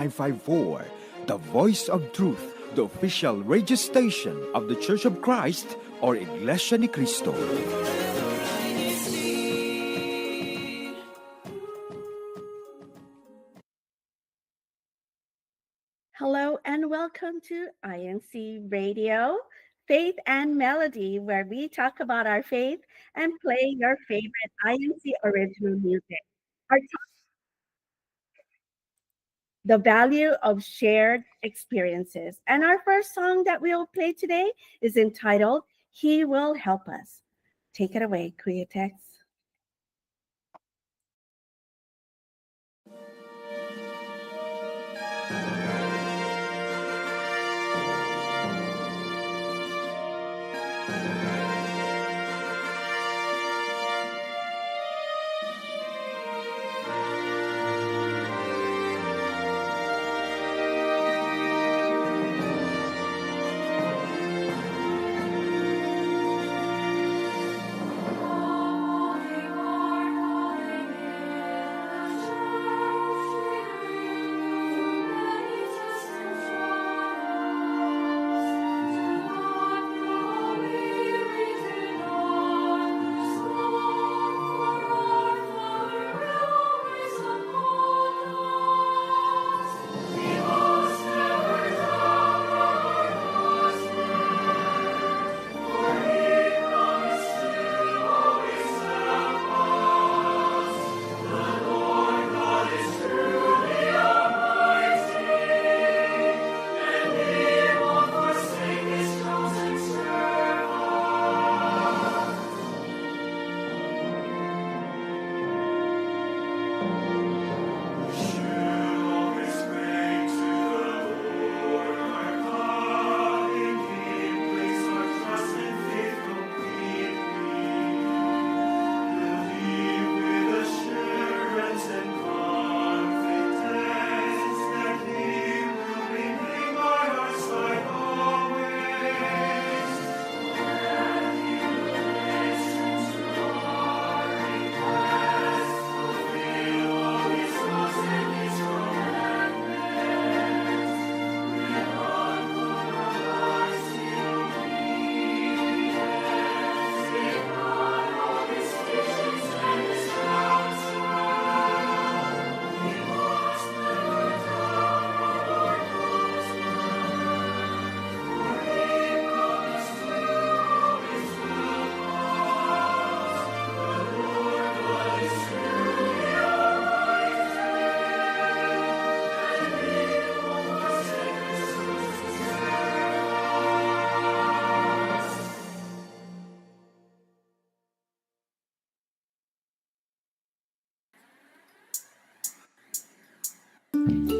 95.4, the voice of truth, the official radio station of the Church of Christ or Iglesia ni Cristo. Hello and welcome to INCRadio, Faith and Melody, where we talk about our faith and play your favorite INC original music. Our the value of shared experiences. And our first song that we'll play today is entitled He Will Help Us. Take it away, Kuya Tex.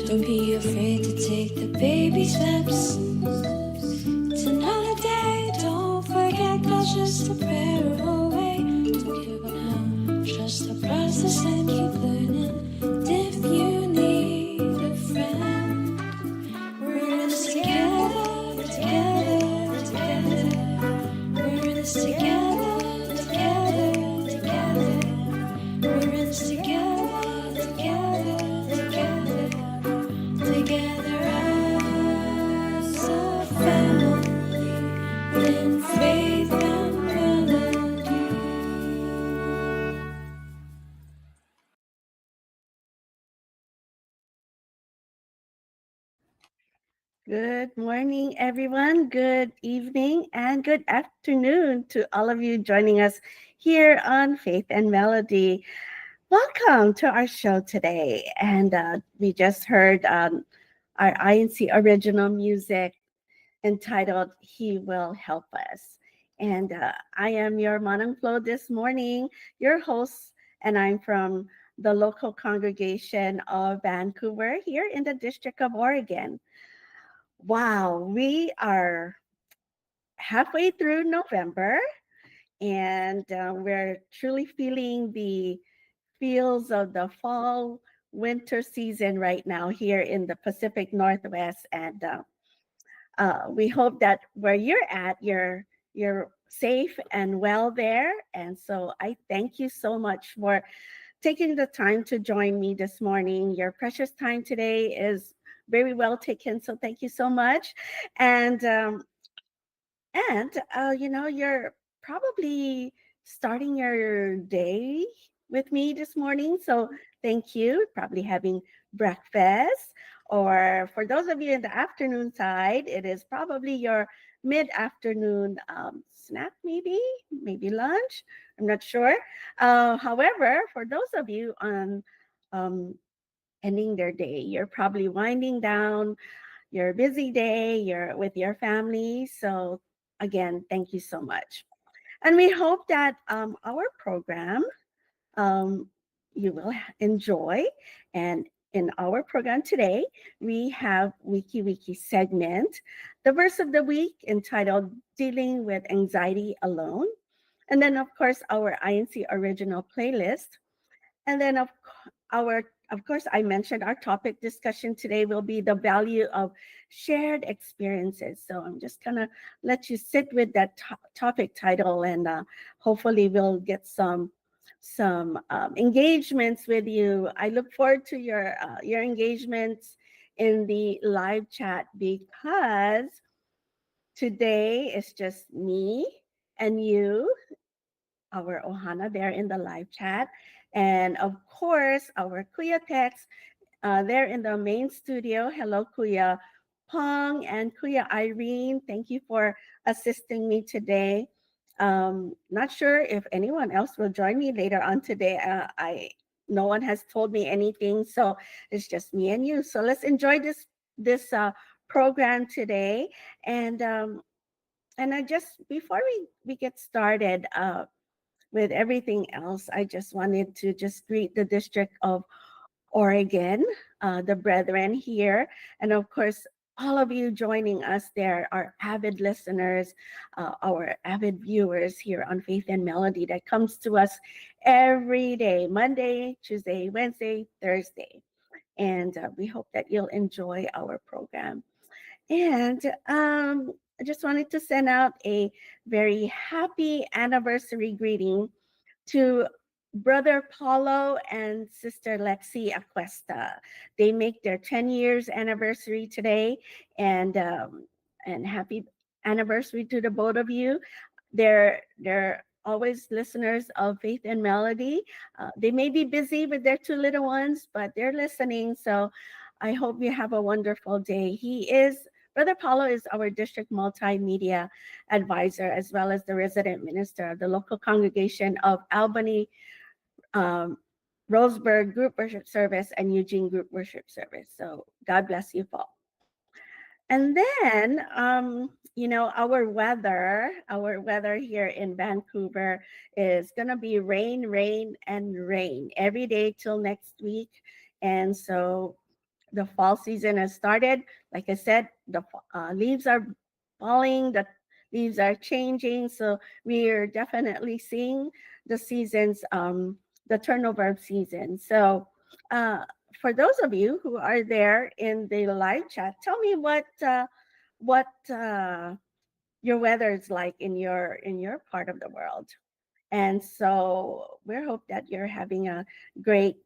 Don't be afraid to take the baby steps. It's another day. Don't forget God's just a prayer away. Don't give up now. Trust the process and keep learning. And if you need a friend, we're in this together, together, together. We're in this together, together, together. We're in this together, together, together. Together as a family in faith and melody. Good morning, everyone. Good evening and good afternoon to all of you joining us here on Faith and Melody. Welcome to our show today. And we just heard our INC original music entitled He Will Help Us. And I am your Manang Flo this morning, your host, and I'm from the local congregation of Vancouver here in the District of Oregon. Wow, we are halfway through November and we're truly feeling the feels of the fall winter season right now here in the Pacific Northwest. And we hope that where you're at, you're safe and well there. And so I thank you so much for taking the time to join me this morning. Your precious time today is very well taken. So thank you so much. And you're probably starting your day with me this morning. So thank you. Probably having breakfast. Or for those of you in the afternoon side, it is probably your mid-afternoon snack, maybe lunch. I'm not sure. However, for those of you on um, ending their day, you're probably winding down your busy day, you're with your family. So again, thank you so much. And we hope that our program um, you will enjoy. And in our program today, we have Wiki segment, the verse of the week entitled Dealing with Anxiety Alone. And then, of course, our INC original playlist, and then of course, I mentioned our topic discussion today will be the value of shared experiences. So I'm just gonna let you sit with that topic title, and hopefully we'll get some engagements with you. I look forward to your engagements in the live chat, because today is just me and you, our Ohana there in the live chat. And of course, our Kuya Tex there in the main studio. Hello, Kuya Pong and Kuya Irene. Thank you for assisting me today. Not sure if anyone else will join me later on today. No one has told me anything, so it's just me and you. So let's enjoy this program today. And I just before we get started, with everything else, I just wanted to just greet the District of Oregon, the brethren here, and of course, all of you joining us there, our avid listeners, our avid viewers here on Faith and Melody that comes to us every day, Monday, Tuesday, Wednesday, Thursday. And we hope that you'll enjoy our program. And I just wanted to send out a very happy anniversary greeting to Brother Paulo and Sister Lexi Aquesta. They make their 10 years anniversary today, and happy anniversary to the both of you. They're always listeners of Faith and Melody. They may be busy with their two little ones, but they're listening. So I hope you have a wonderful day. Brother Paulo is our district multimedia advisor, as well as the resident minister of the local congregation of Albany, um, Roseburg Group Worship Service, and Eugene Group Worship Service. So God bless you, Paul. And then, our weather here in Vancouver is going to be rain, rain, and rain every day till next week. And so the fall season has started. Like I said, the leaves are falling, the leaves are changing. So we are definitely seeing the seasons, the turnover of season. So uh, for those of you who are there in the live chat, tell me what your weather is like in your part of the world. And so we hope that you're having a great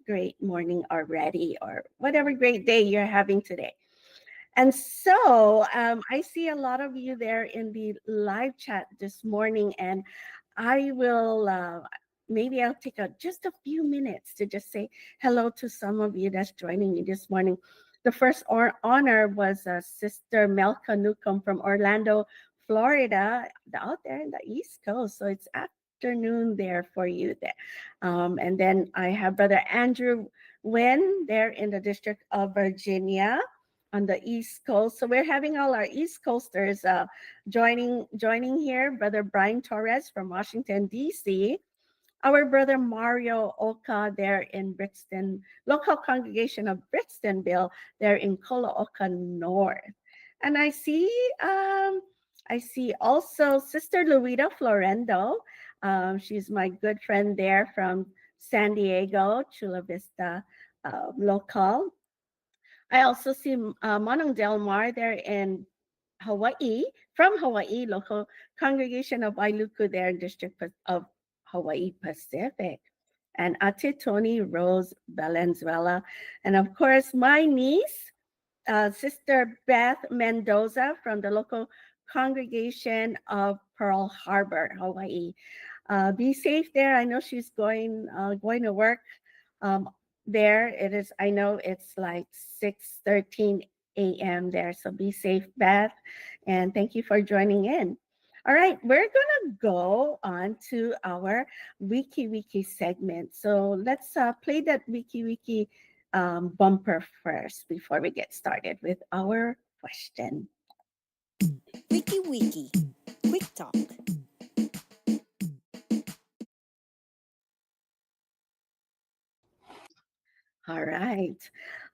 morning already, or whatever great day you're having today. And so I see a lot of you there in the live chat this morning, and I will maybe I'll take just a few minutes to just say hello to some of you that's joining me this morning. The first honor was Sister Melka Newcomb from Orlando, Florida, out there in the East Coast. So it's afternoon there for you there. And then I have Brother Andrew Wynn there in the District of Virginia on the East Coast. So we're having all our East Coasters joining here. Brother Brian Torres from Washington, D.C., our brother Mario Oka there in Brixton, local congregation of Brixtonville, there in Colooca North. And I see also Sister Luida Florendo. She's my good friend there from San Diego, Chula Vista local. I also see Manong Del Mar there in Hawaii, from Hawaii, local congregation of Wailuku there in District of Hawaii Pacific. And Ate Tony Rose Valenzuela. And of course, my niece, Sister Beth Mendoza from the local congregation of Pearl Harbor, Hawaii. Be safe there. I know she's going to work um, there. It is. I know it's like 6:13 a.m. there. So be safe, Beth, and thank you for joining in. All right, we're gonna go on to our Wiki segment. So let's play that Wiki bumper first before we get started with our question. Wiki, quick talk. All right.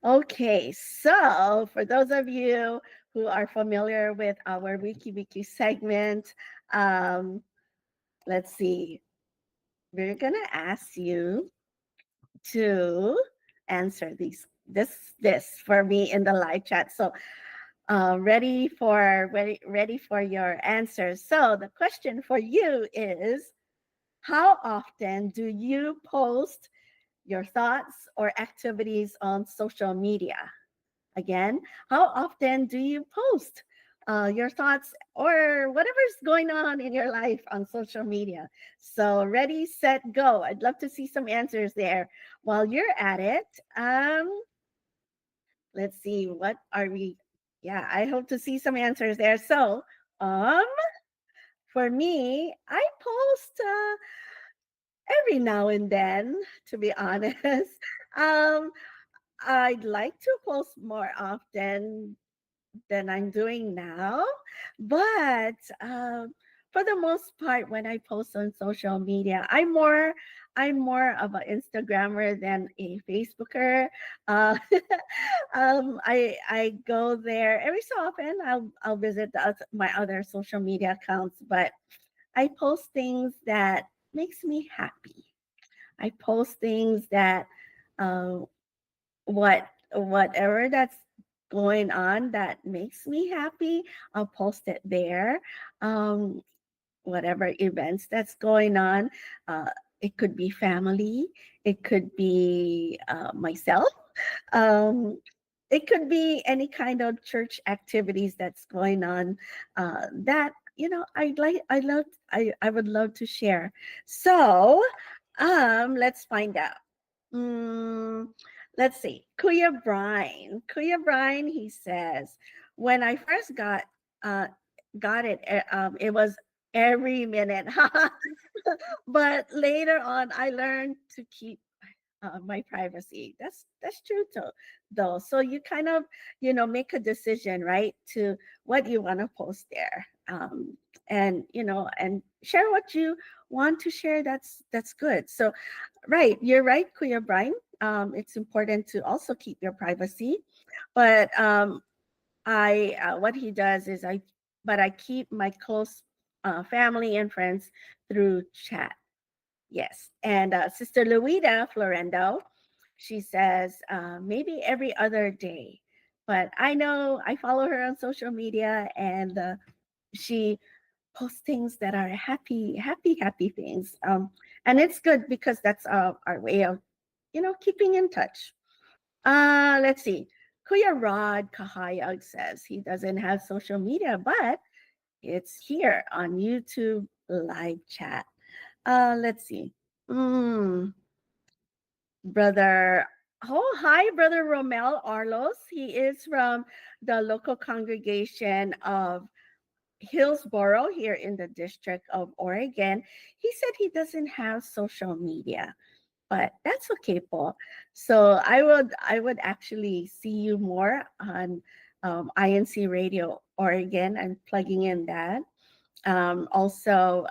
Okay. So, for those of you who are familiar with our Wiki segment, um, let's see. We're gonna ask you to answer this for me in the live chat. So, ready for your answers. So, the question for you is: how often do you post your thoughts or activities on social media? Again, how often do you post your thoughts or whatever's going on in your life on social media? So, ready, set, go. I'd love to see some answers there. While you're at it, let's see, what are we? Yeah, I hope to see some answers there. So, um, for me, I post every now and then, to be honest. Um, I'd like to post more often than I'm doing now. But for the most part, when I post on social media, I'm more of an Instagrammer than a Facebooker. Uh, I go there every so often. I'll visit my other social media accounts, but I post things that makes me happy. I post things that uh, whatever that's going on that makes me happy, I'll post it there. um Whatever events that's going on, uh it could be family, it could be myself, um it could be any kind of church activities that's going on, that I would love to share. So let's find out. Mm, let's see. Kuya Brine, he says, when I first uh got it, it was every minute. But later on, I learned to keep my privacy. That's true too, though. So you kind of make a decision, right, to what you want to post there, and and share what you want to share. That's good. So right, you're right, Kuya Brian. It's important to also keep your privacy, but I what he does is I keep my close family and friends through chat. Yes. And Sister Luida Florendo, she says maybe every other day. But I know I follow her on social media, and she posts things that are happy things. And it's good because that's our way of, keeping in touch. Let's see. Kuya Rod Kahayag says he doesn't have social media, but it's here on YouTube live chat. Let's see. Mm, brother, oh, hi, Brother Romel Arlos. He is from the local congregation of Hillsboro here in the District of Oregon. He said he doesn't have social media, but that's okay, Paul. So I would actually see you more on INCRadio Oregon. I'm plugging in that. Also,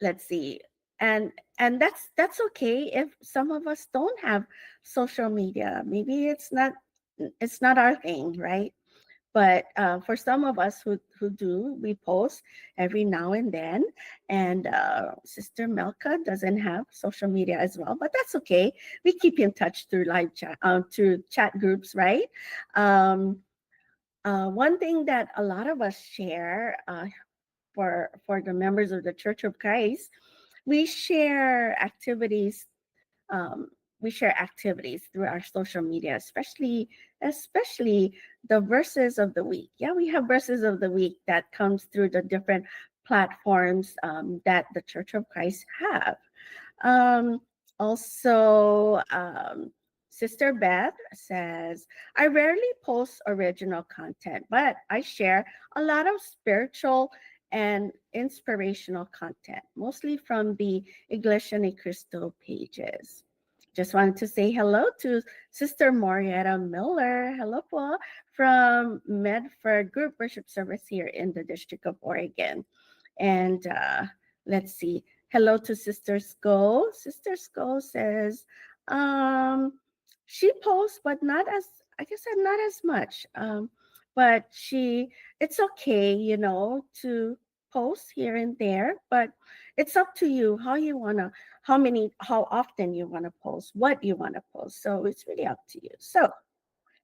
let's see, and that's okay if some of us don't have social media. Maybe it's not our thing, right? But for some of us who do, we post every now and then. And Sister Melka doesn't have social media as well, but that's okay. We keep in touch through live chat, through chat groups, right? um, One thing that a lot of us share, for the members of the Church of Christ, we share activities, um, we share activities through our social media, especially the verses of the week. Yeah, we have verses of the week that comes through the different platforms that the Church of Christ have. Um, also, Sister Beth says, I rarely post original content, but I share a lot of spiritual and inspirational content, mostly from the Iglesia Ni Cristo pages. Just wanted to say hello to Sister Marietta Miller. Hello po from Medford Group Worship Service here in the District of Oregon. And let's see. Hello to Sister Skull. Sister Skull says she posts, but not as, I guess, not as much. But it's okay, to post here and there. But it's up to you how often you wanna post, what you wanna post. So it's really up to you. So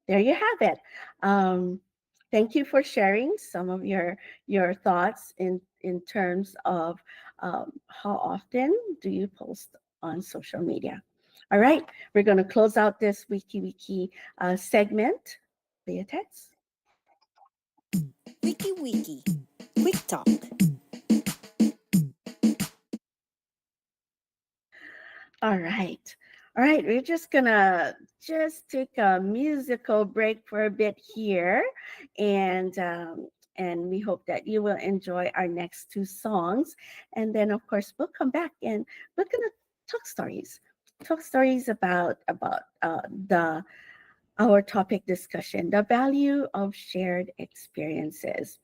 there you have it. Thank you for sharing some of your thoughts in terms of how often do you post on social media. All right, we're going to close out this Wiki segment. Via text. Wiki, quick talk. All right. We're just gonna take a musical break for a bit here, and we hope that you will enjoy our next two songs, and then of course we'll come back and we're gonna talk stories about our topic discussion, the value of shared experiences.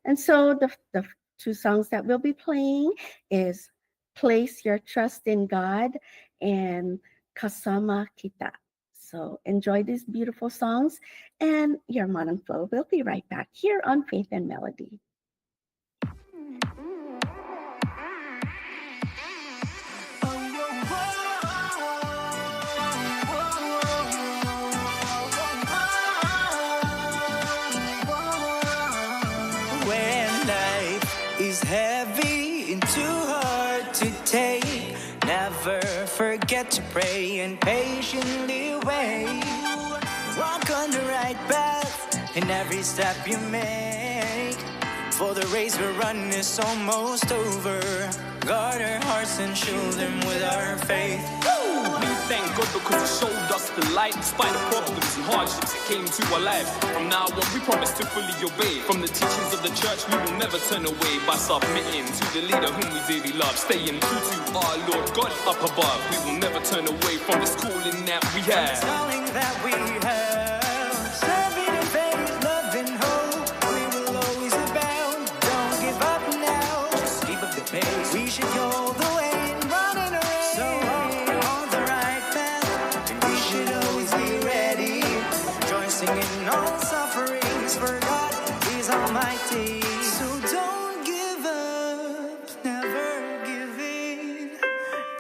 And so the two songs that we'll be playing is Place Your Trust in God and Kasama Kita. So enjoy these beautiful songs, and your Manang Flow will be right back here on Faith and Melody. When life is heavy and too hard to take, never forget to pray and patiently wait. Walk on the right path in every step you make, for the race we're running is almost over. Guard our hearts and shield them with our faith. We thank God because He showed us the light. Despite the problems and hardships that came to our lives, from now on we promise to fully obey. From the teachings of the church we will never turn away, by submitting to the leader whom we dearly love, staying true to our Lord God up above. We will never turn away from this calling that we have. From this calling that we have, serving in faith, love and hope, we will always abound. Don't give up now, just keep up the pace. We should go the way and run in a race, so on the right path, and we should always be ready, rejoicing in all sufferings, for God is almighty. So don't give up, never give in.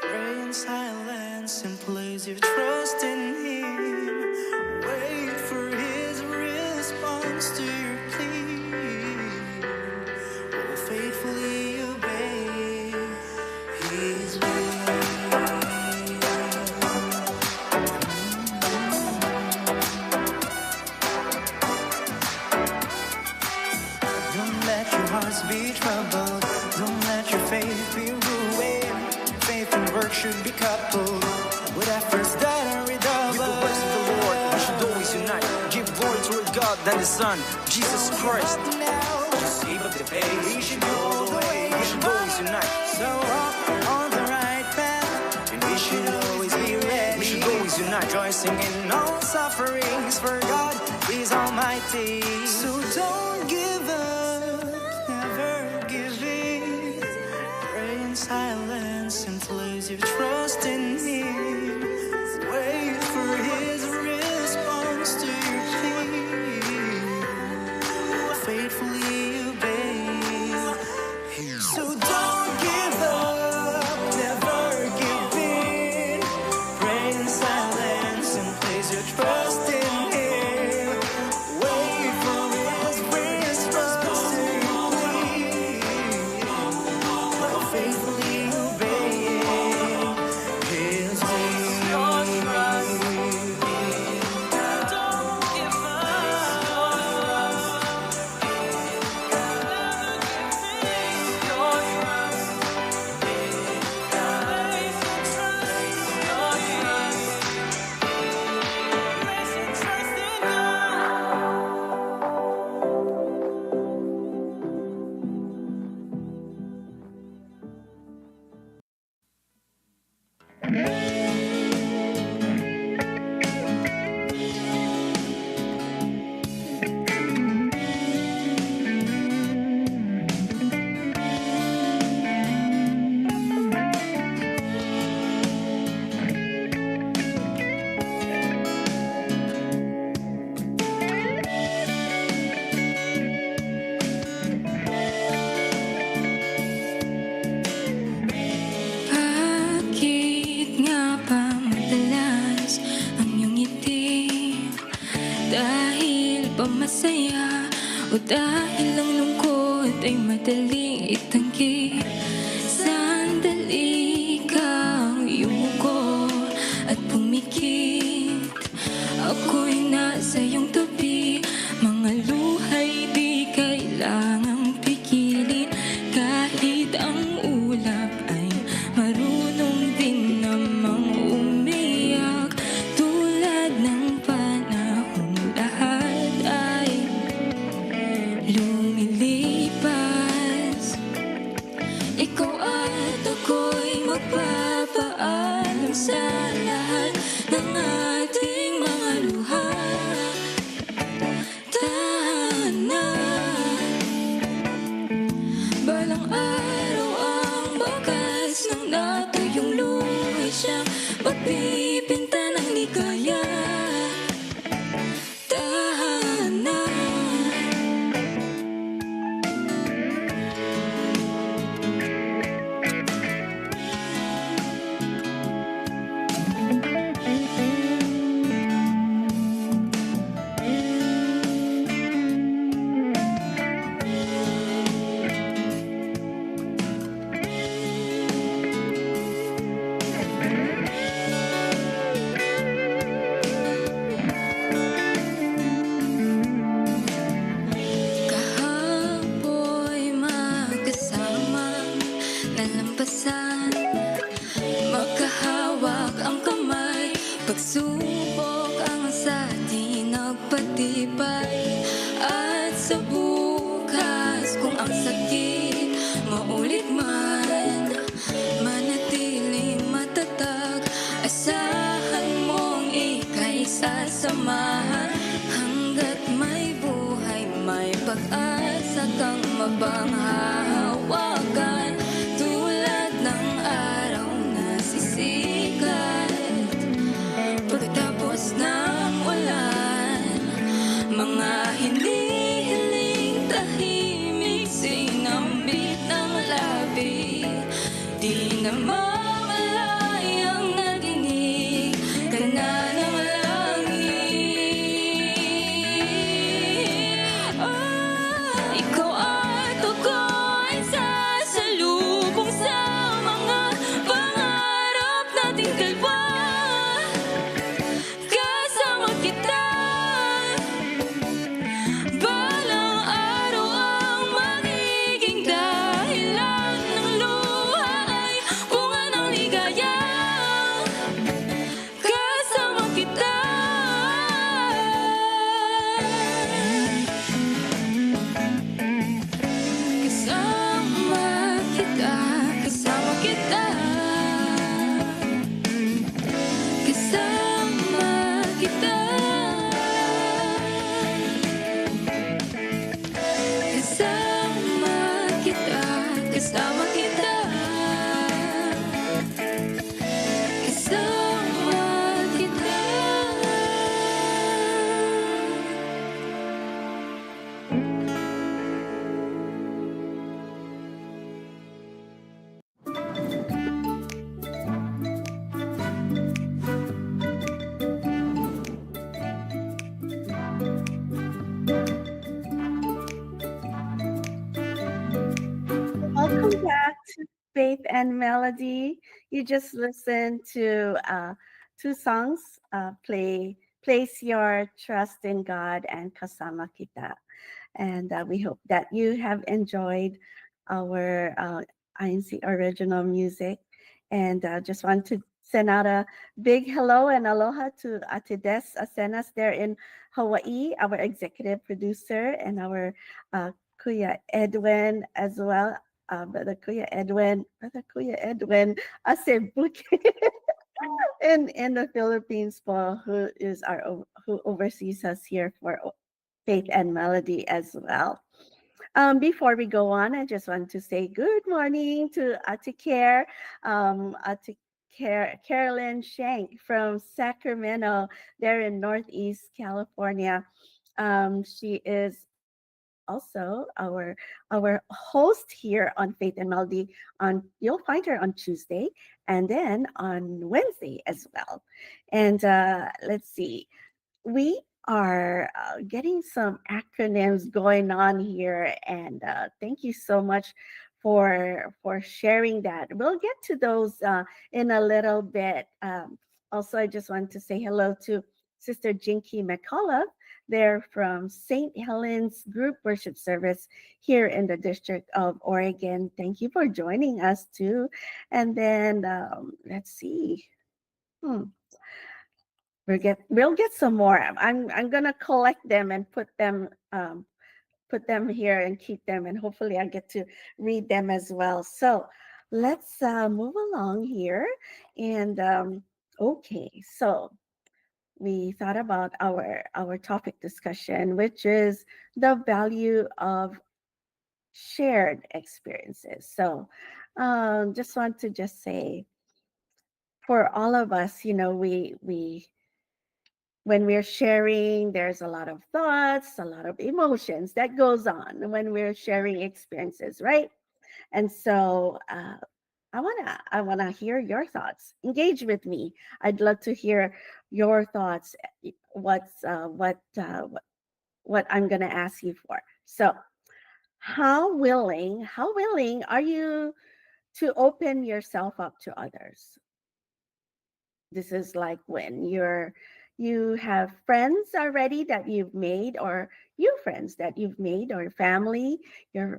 Pray in silence and place your trust in Him. Wait for His response to your plea. Oh, faithfully obey His will. Don't let your hearts be troubled. Don't let your faith be ruined. Faith and work should be coupled with efforts that are redoubled. With the works of the Lord we should always unite. Give glory to our God and His Son, Jesus Christ. Just keep up the pace. We should go the way. We should always unite. So walk on the right path, and we should always be ready. We should always unite. Rejoicing in all sufferings, for God is almighty. So don't give up, never give in. Pray in silence and place your trust in Him. Wait for His response to your plea. Faithfully obey. So don't give up, never give in. Pray in silence and place your trust in Him. Wait for His response to your plea. Faithfully obey His ba masaya o dahil ang lungkot ay madaling itanggi? Sandali ikaw yumuko at pumikit, ako'y nasa iyong tabi. Mga luhay di kailangang pigilin, kahit ang ulap ay marunong din namang umiyak. Tulad ng panahon, lahat ay lumilipas. Ikaw at ako'y magpapaalam sa lahat ng ating mga luha. Tahanan, balang araw ang bakas ng natuyong luha siyang pagpipinta ng ligaya. Tahanan. Kahapoy magkasama, nalampasan, magkahawak ang kamay. Pagsubok ang sa atin nagpatibay. At sa bukas, kung ang sakit maulit man, manatiling matatag. Asahan mong ika'y sasamahan. Hanggat may buhay, may pag-asa kang mabanghahawakan. Tulad ng araw na sisikat pagkatapos ng ulan. Mga hinihiling tahimik, sinambit ng labi. Di na mamalayang nadinig ka na ng langit. Ikaw at ako'y sasalubong sa mga pangarap nating dalawa. Kasama kita, balang araw ang magiging dahilan ng luha ay bunga ng ligaya. Kasama kita. Kasama kita, kasama kita. Kasama kita. Kasama kita, kasama kita. Kasama kita. Welcome back to Faith and Melody. You just listened to two songs, Place Your Trust in God and Kasama Kita. And we hope that you have enjoyed our INC original music. And just want to send out a big hello and aloha to Ate Des Asenas there in Hawaii, our executive producer, and our Kuya Edwin as well. Brother Kuya Edwin Asebuke in the Philippines, po, who oversees us here for Faith and Melody as well. Before we go on, I just want to say good morning to Ate Care, Carolyn Shank from Sacramento, there in Northeast California. She is also our host here on Faith and Melody. You'll find her on Tuesday and then on Wednesday as well. And let's see, we are getting some acronyms going on here, and thank you so much for sharing that. We'll get to those in a little bit. Also, I just want to say hello to Sister Jinky McCullough. They're from St. Helens Group Worship Service here in the District of Oregon. Thank you for joining us too. And then let's see. Hmm. We'll get some more. I'm gonna collect them and put them here and keep them, and hopefully I get to read them as well. So let's move along here. And okay, so we thought about our topic discussion, which is the value of shared experiences. So just want to just say, for all of us, we when we're sharing, there's a lot of thoughts, a lot of emotions that goes on when we're sharing experiences, right? And so I wanna hear your thoughts. Engage with me. I'd love to hear your thoughts. What I'm gonna ask you for. So how willing are you to open yourself up to others? This is like when you have friends already that you've made, or you friends that you've made, or family, your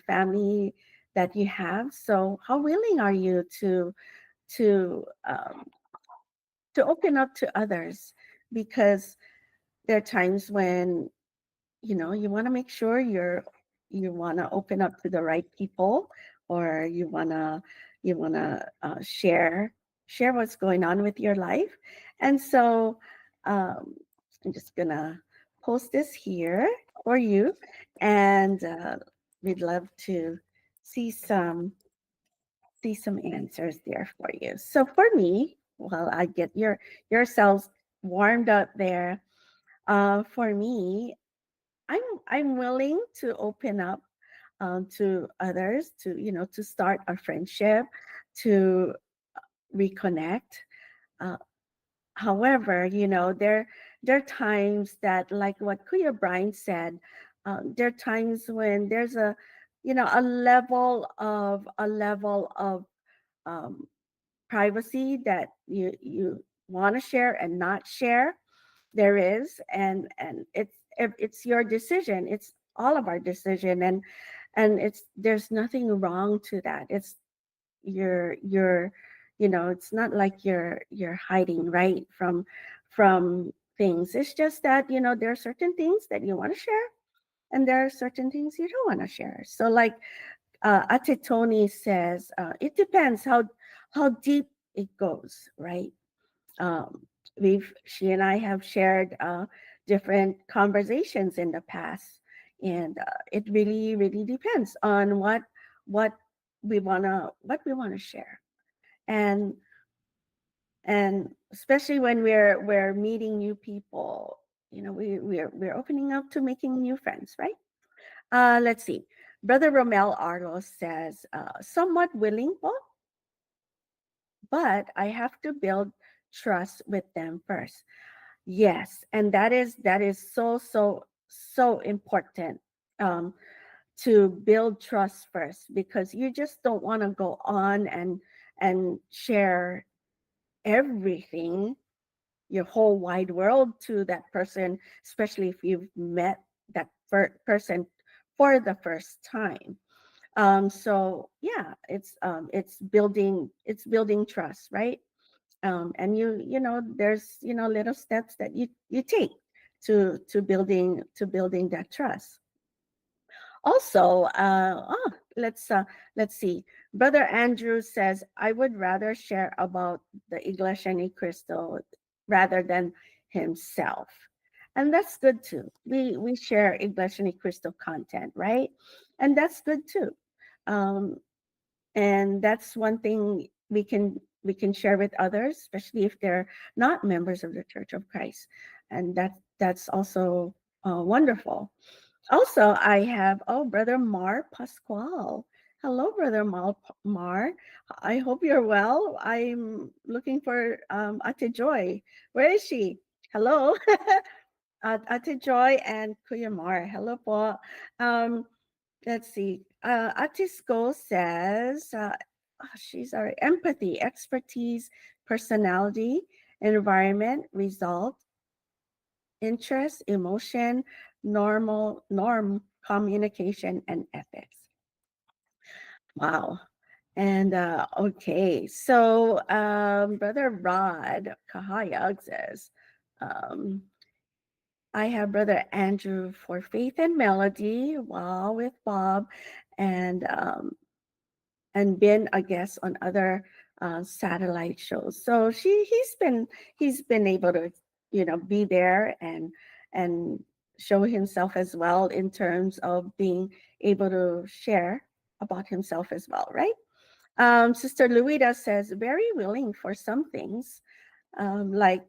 family that you have. So how willing are you to um, to open up to others? Because there are times when you want to make sure you want to open up to the right people, or you want to share what's going on with your life. And so um, I'm just gonna post this here for you, and we'd love to see some answers there for you. So for me, well, I get yourselves warmed up there. For me, I'm willing to open up to others, to start a friendship, to reconnect. Uh, However, there are times that, like what Kuya Brian said, there are times when there's a level of um, privacy that you want to share and not share. There is, and it's your decision. It's all of our decision, and there's nothing wrong to that. It's you're it's not like you're hiding, right, from things. It's just that there are certain things that you want to share, and there are certain things you don't want to share. So like Ate Tony says, it depends how deep it goes, right? um, she and I have shared different conversations in the past, and it really, really depends on what what we wanna share, and especially when we're meeting new people, we're opening up to making new friends, right? Let's see. Brother Romel Arlo says, somewhat willing, but I have to build trust with them first. Yes, and that is so important, um, to build trust first, because you just don't want to go on and share everything, your whole wide world, to that person, especially if you've met that person for the first time. So yeah, it's building trust, right? And there's little steps that you take to building that trust. Also, let's see. Brother Andrew says, I would rather share about the Iglesia Ni Cristo rather than himself. And that's good too. We share Iglesia Ni Cristo content, right? And that's good too. um, and that's one thing we can share with others, especially if they're not members of the Church of Christ. And that's also wonderful. Also, I have, Brother Mar Pascual. Hello, Brother Mar. I hope you're well. I'm looking for Ate Joy. Where is she? Hello. Ate Joy and Kuya Mar. Hello po. Um, let's see. Ate Sko says she's our empathy, expertise, personality, environment, result, interest, emotion, norm, communication, and ethics. Wow. And okay, so Brother Rod Kahayag says, um, I have Brother Andrew for Faith and Melody, wow, with Bob, and been a guest on other satellite shows. So he's been able to be there and show himself as well in terms of being able to share about himself as well, right? Sister Luida says very willing for some things, um, like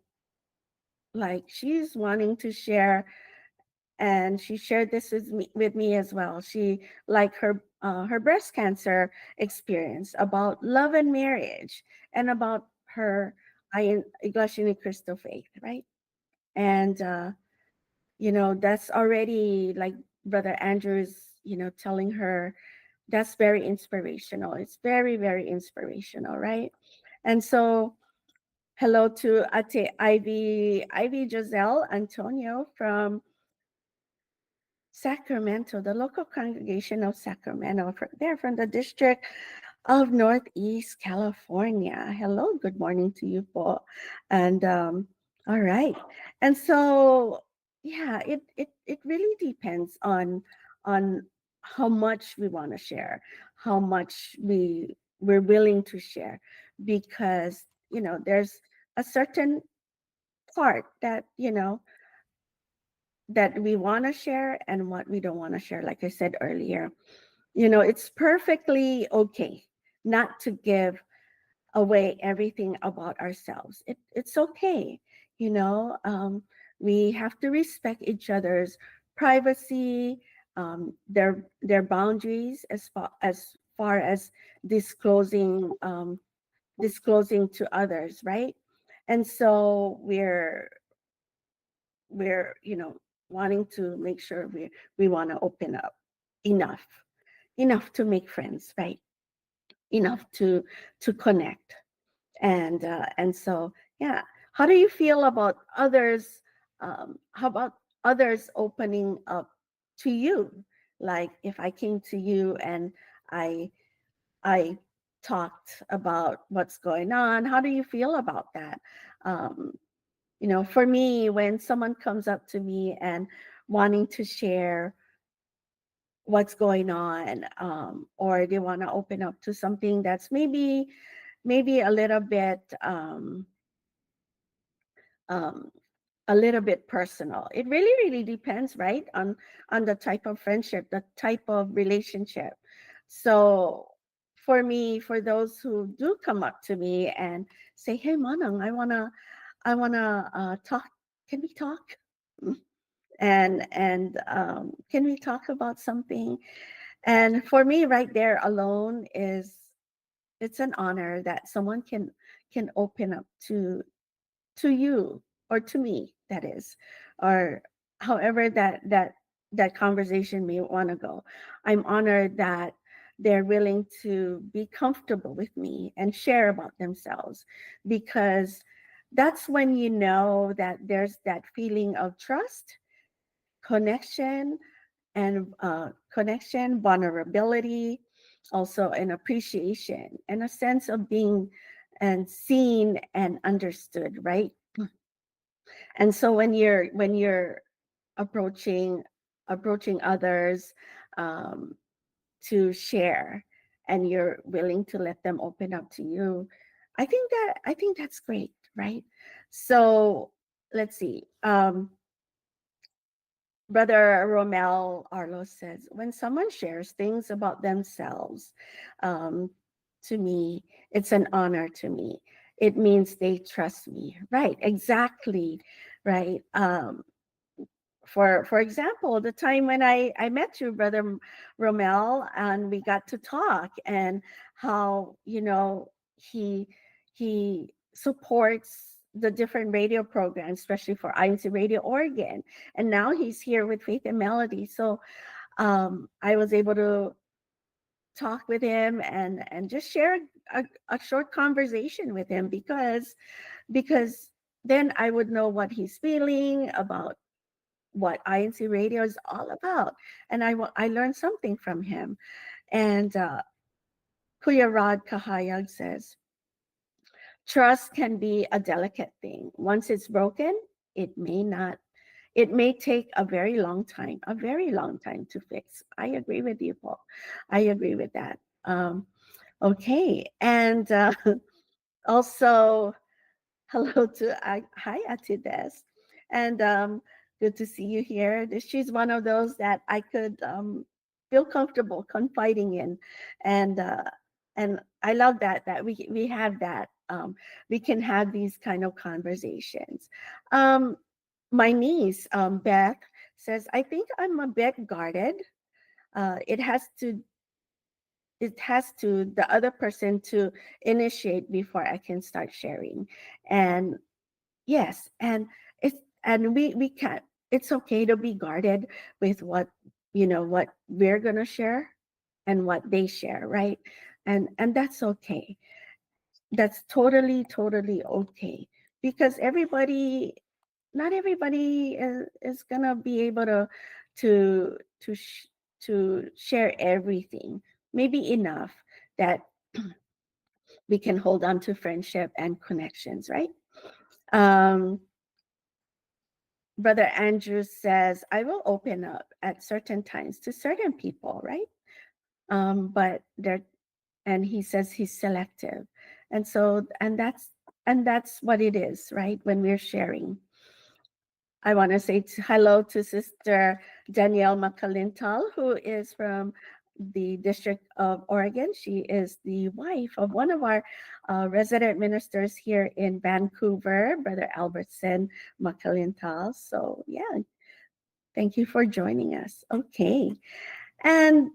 she's wanting to share, and she shared this with me as well. She like her breast cancer experience, about love and marriage, and about her Iglesia Ni Cristo faith, right? And that's already like Brother Andrew's telling her, that's very inspirational. It's very, very inspirational, right? And so hello to Ate Ivy Giselle Antonio from Sacramento, the local congregation of Sacramento. They're from the district of Northeast California. Hello, good morning to you, Paul. And all right. And so yeah, it really depends on how much we want to share, how much we're willing to share, because there's a certain part that that we want to share and what we don't want to share. Like I said earlier, it's perfectly okay not to give away everything about ourselves. It's okay. you know um, we have to respect each other's privacy, their boundaries, as far as disclosing disclosing to others, right? And so we're wanting to make sure we want to open up enough, to make friends, right? Enough to connect. And so yeah, how do you feel about others, how about others opening up to you? Like if I came to you and i I talked about what's going on, how do you feel about that? um, for me, when someone comes up to me and wanting to share what's going on, or they want to open up to something that's maybe um, a little bit personal. It really depends, right, on the type of friendship, the type of relationship. So for me, for those who do come up to me and say, "Hey, Manang, I wanna talk. Can we talk?" And can we talk about something? And for me, right there alone, it's an honor that someone can open up to you, or to me, that is, or however that conversation may want to go. I'm honored that they're willing to be comfortable with me and share about themselves, because that's when you know that there's that feeling of trust, connection, and connection, vulnerability, also an appreciation and a sense of being and seen and understood, right? And so when you're approaching others, um, to share, and you're willing to let them open up to you, I think that's great, right? So let's see. Brother Romel Arlo says, when someone shares things about themselves, um, to me, it's an honor to me. It means they trust me. Right, exactly. Right. For example, the time when I met you, Brother Romel, and we got to talk, and how he he supports the different radio programs, especially for INCRadio Oregon. And now he's here with Faith and Melody. So I was able to talk with him and just share a short conversation with him because then I would know what he's feeling about what INC radio is all about. And I learned something from him. And Kuya Rod Kahayag says, trust can be a delicate thing. Once it's broken, it may not, it may take a very long time to fix. I agree with you, Paul. I agree with that. Okay. And also, hello to hi Atides, and good to see you here. She's one of those that I could feel comfortable confiding in, and I love that we have that we can have these kind of conversations. Um, my niece Beth says, I think I'm a bit guarded. It has to the other person to initiate before I can start sharing. And yes, and it's and we can't, it's okay to be guarded with what we're gonna share and what they share, right? And that's okay. That's totally okay. Because not everybody is gonna be able to to sh- to share everything. Maybe enough that we can hold on to friendship and connections, right? Um, Brother Andrew says, I will open up at certain times to certain people, right? But they're, and he says he's selective. And so, and that's what it is, right? When we're sharing. I want to say hello to Sister Danielle McCalintal, who is from the District of Oregon. She is the wife of one of our resident ministers here in Vancouver, Brother Albertson McCalintal. So, yeah, thank you for joining us. Okay. And,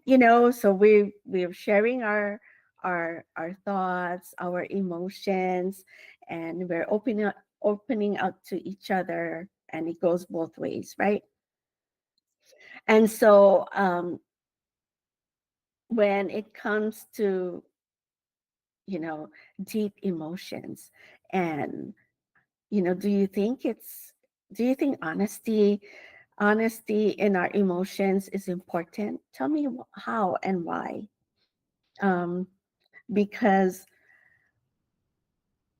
so we're sharing our thoughts, our emotions, and we're opening up to each other, and it goes both ways, right? And so when it comes to deep emotions, and do you think honesty in our emotions is important? Tell me how and why. um because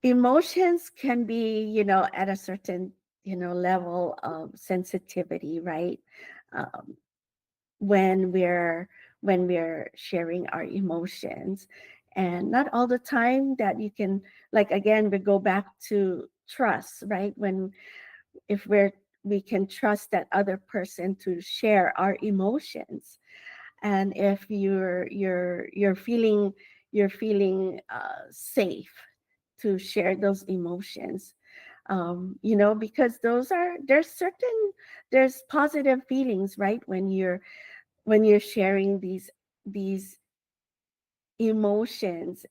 emotions can be, at a certain, level of sensitivity, right? Um, when we're sharing our emotions, and not all the time that you can, like, again, we go back to trust, right? When if we can trust that other person to share our emotions, and if you're feeling safe to share those emotions, because there's positive feelings, right? When you're sharing these emotions,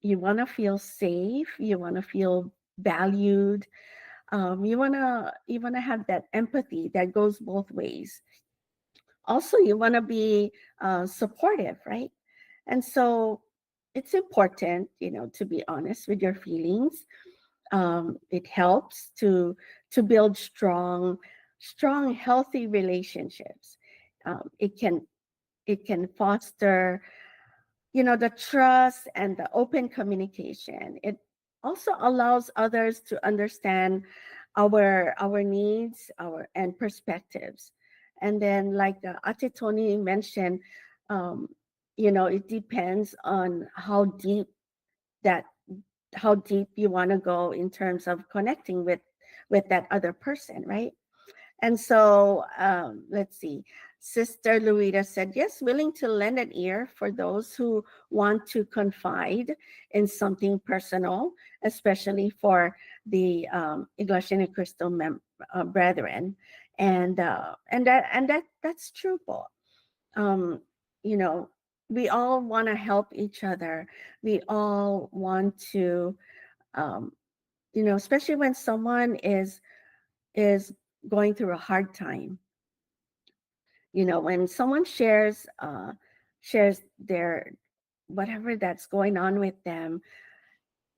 you want to feel safe, you want to feel valued, you want to have that empathy that goes both ways. Also, you want to be supportive, right? And so it's important, to be honest with your feelings. It helps to build strong, healthy relationships. It can foster, the trust and the open communication. It also allows others to understand our needs, our and perspectives. And then, like Ate Tony mentioned, um, it depends on that how deep you want to go in terms of connecting with that other person, right? And so, let's see. Sister Louita said, yes, willing to lend an ear for those who want to confide in something personal, especially for the Iglesia Ni Cristo brethren. And that's true, Paul. Um, you know, we all want to help each other. We all want to um, especially when someone is going through a hard time. When someone shares their whatever that's going on with them,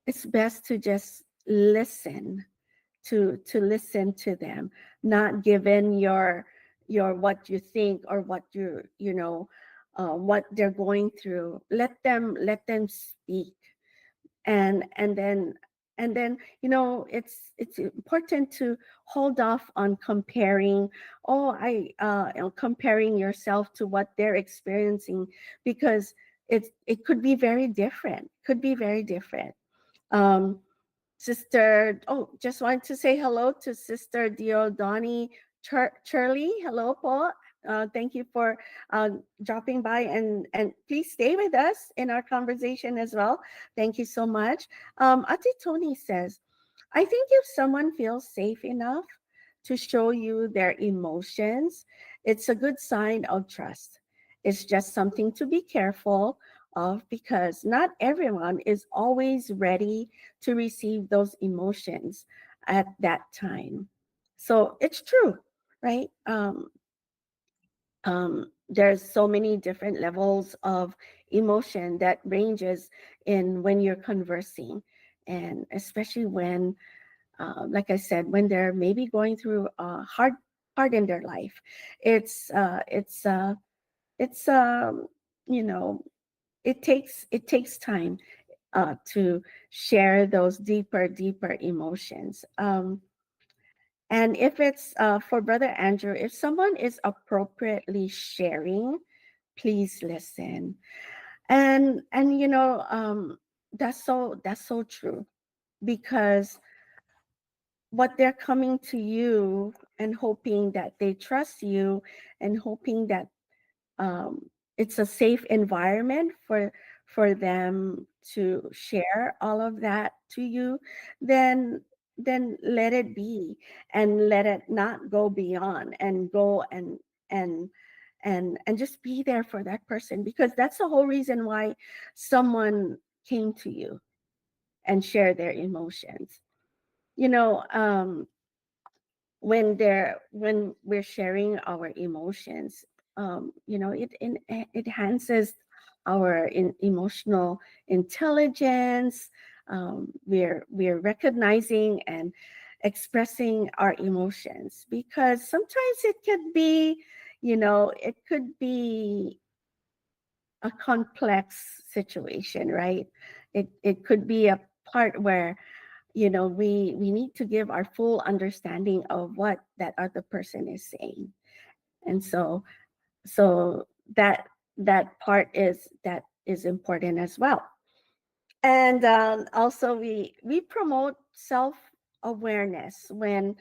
it's best to just listen, to listen to them, not given your what you think or what what they're going through. Let them speak. And and then and then it's important to hold off on comparing. Comparing yourself to what they're experiencing, because it could be very different, um Sister, oh, just want to say hello to Sister Diodani Shirley. Hello, Paul. Thank you for dropping by, and please stay with us in our conversation as well. Thank you so much. Ate Tony says, I think if someone feels safe enough to show you their emotions, it's a good sign of trust. It's just something to be careful of, because not everyone is always ready to receive those emotions at that time. So it's true, right? There's so many different levels of emotion that ranges in when you're conversing, and especially when, like I said, when they're maybe going through a hard in their life. It's you know it takes time to share those deeper emotions. And if it's for Brother Andrew, if someone is appropriately sharing, please listen. And that's so true, because what they're coming to you and hoping that they trust you, and hoping that um, it's a safe environment for them to share all of that to you, then let it be, and let it not go beyond, and go and and just be there for that person, because that's the whole reason why someone came to you and share their emotions. you know um when we're sharing our emotions, it enhances our emotional intelligence. We're recognizing and expressing our emotions, because sometimes it could be a complex situation, right? It could be a part where we need to give our full understanding of what that other person is saying. And so that part is important as well. And also we promote self awareness when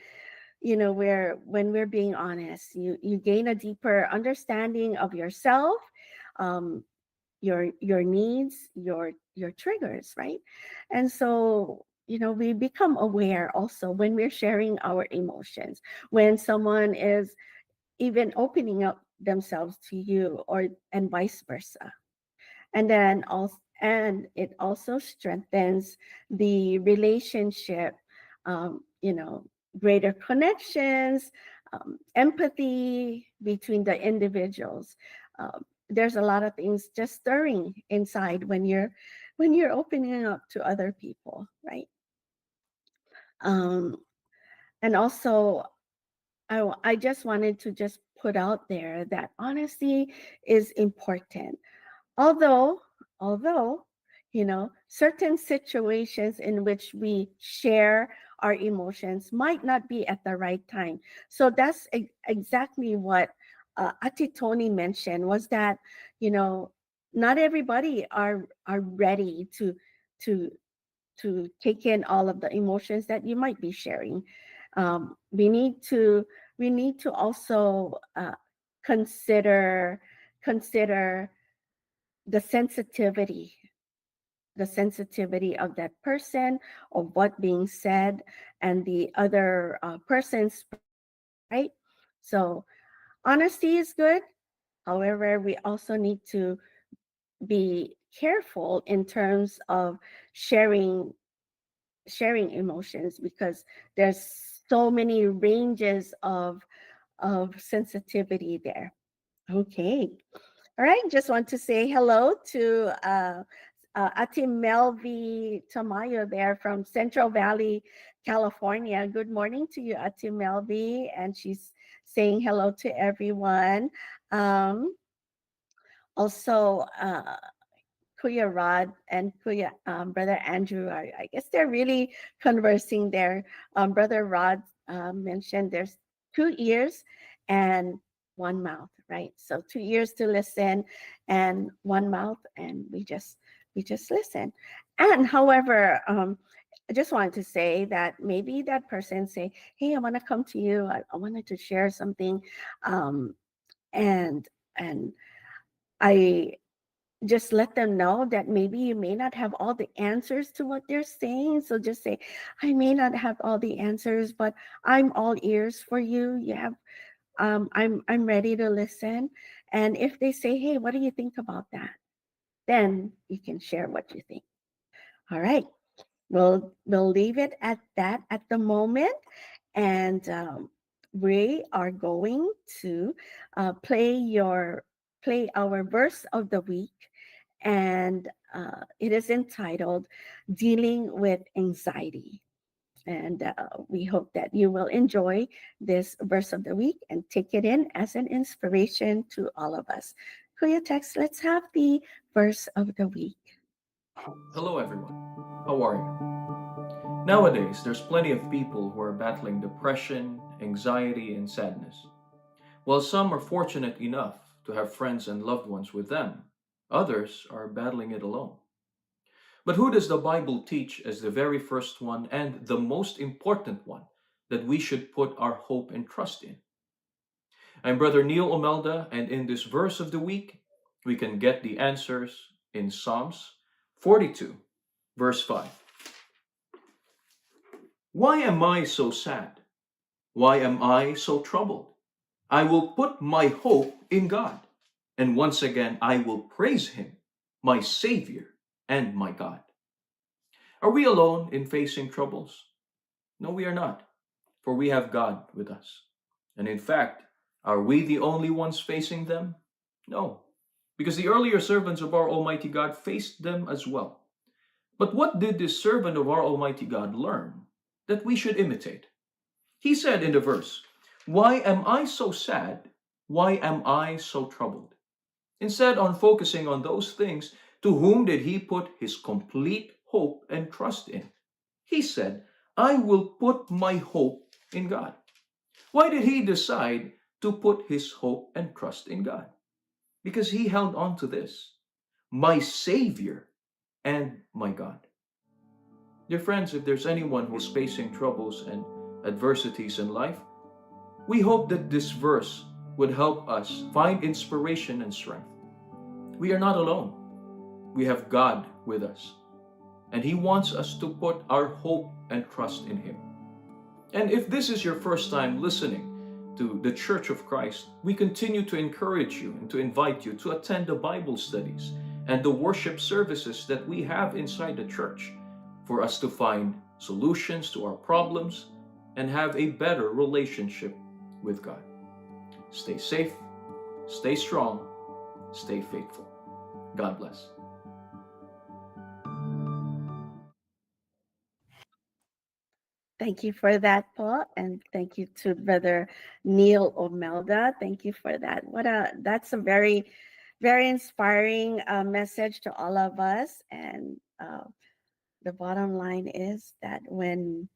we're being honest. You gain a deeper understanding of yourself, um, your needs, your triggers, right? And so we become aware also when we're sharing our emotions, when someone is even opening up themselves to you, or and vice versa. And it also strengthens the relationship, greater connections, empathy between the individuals. There's a lot of things just stirring inside when you're opening up to other people, right? um, and also I just wanted to just put out there that honesty is important. Although certain situations in which we share our emotions might not be at the right time. So that's exactly what Ati Tony mentioned, was that you know not everybody are ready to take in all of the emotions that you might be sharing. We need to also consider the sensitivity of that person, of what being said, and the other person's perspective, right? So honesty is good. However, we also need to be careful in terms of sharing sharing emotions, because there's so many ranges of sensitivity there. Okay. All right. Just want to say hello to Ate Melvi Tamayo there from Central Valley, California. Good morning to you, Ate Melvi. And she's saying hello to everyone. Um, Also, Kuya Rod and Kuya Brother Andrew are, I guess they're really conversing there. Brother Rod mentioned there's 2 ears and one mouth, right? So 2 ears to listen and one mouth, and we just listen. And however, I just wanted to say that maybe that person say, "Hey, I want to come to you. I wanted to share something," um, and and I just let them know that maybe you may not have all the answers to what they're saying. So just say, I may not have all the answers, but I'm all ears for you. You have I'm ready to listen. And if they say, hey, what do you think about that? Then you can share what you think. All right. We'll leave it at that at the moment. And we are going to play our verse of the week, and it is entitled Dealing with Anxiety. And we hope that you will enjoy this verse of the week and take it in as an inspiration to all of us. Kuya Tex, let's have the verse of the week. Hello, everyone. How are you? Nowadays, there's plenty of people who are battling depression, anxiety, and sadness. While some are fortunate enough to have friends and loved ones with them, others are battling it alone. But who does the Bible teach as the very first one and the most important one that we should put our hope and trust in? I'm Brother Neil Omelda, and in this verse of the week, we can get the answers in Psalms 42, verse 5. Why am I so sad? Why am I so troubled? I will put my hope in God, and once again I will praise Him, my Savior and my God. Are we alone in facing troubles? No, we are not, for we have God with us. And in fact, are we the only ones facing them? No, because the earlier servants of our Almighty God faced them as well. But what did this servant of our Almighty God learn that we should imitate? He said in the verse, why am I so sad? Why am I so troubled? Instead, on focusing on those things, to whom did he put his complete hope and trust in? He said, I will put my hope in God. Why did he decide to put his hope and trust in God? Because he held on to this, my Savior and my God. Dear friends, if there's anyone who's facing troubles and adversities in life, we hope that this verse would help us find inspiration and strength. We are not alone. We have God with us, and He wants us to put our hope and trust in Him. And if this is your first time listening to the Church of Christ, we continue to encourage you and to invite you to attend the Bible studies and the worship services that we have inside the church for us to find solutions to our problems and have a better relationship with God. Stay safe, stay strong, stay faithful. God bless. Thank you for that, Paul, and thank you to Brother Neil Omelda. Thank you for that. That's a very, very inspiring message to all of us. And the bottom line is that when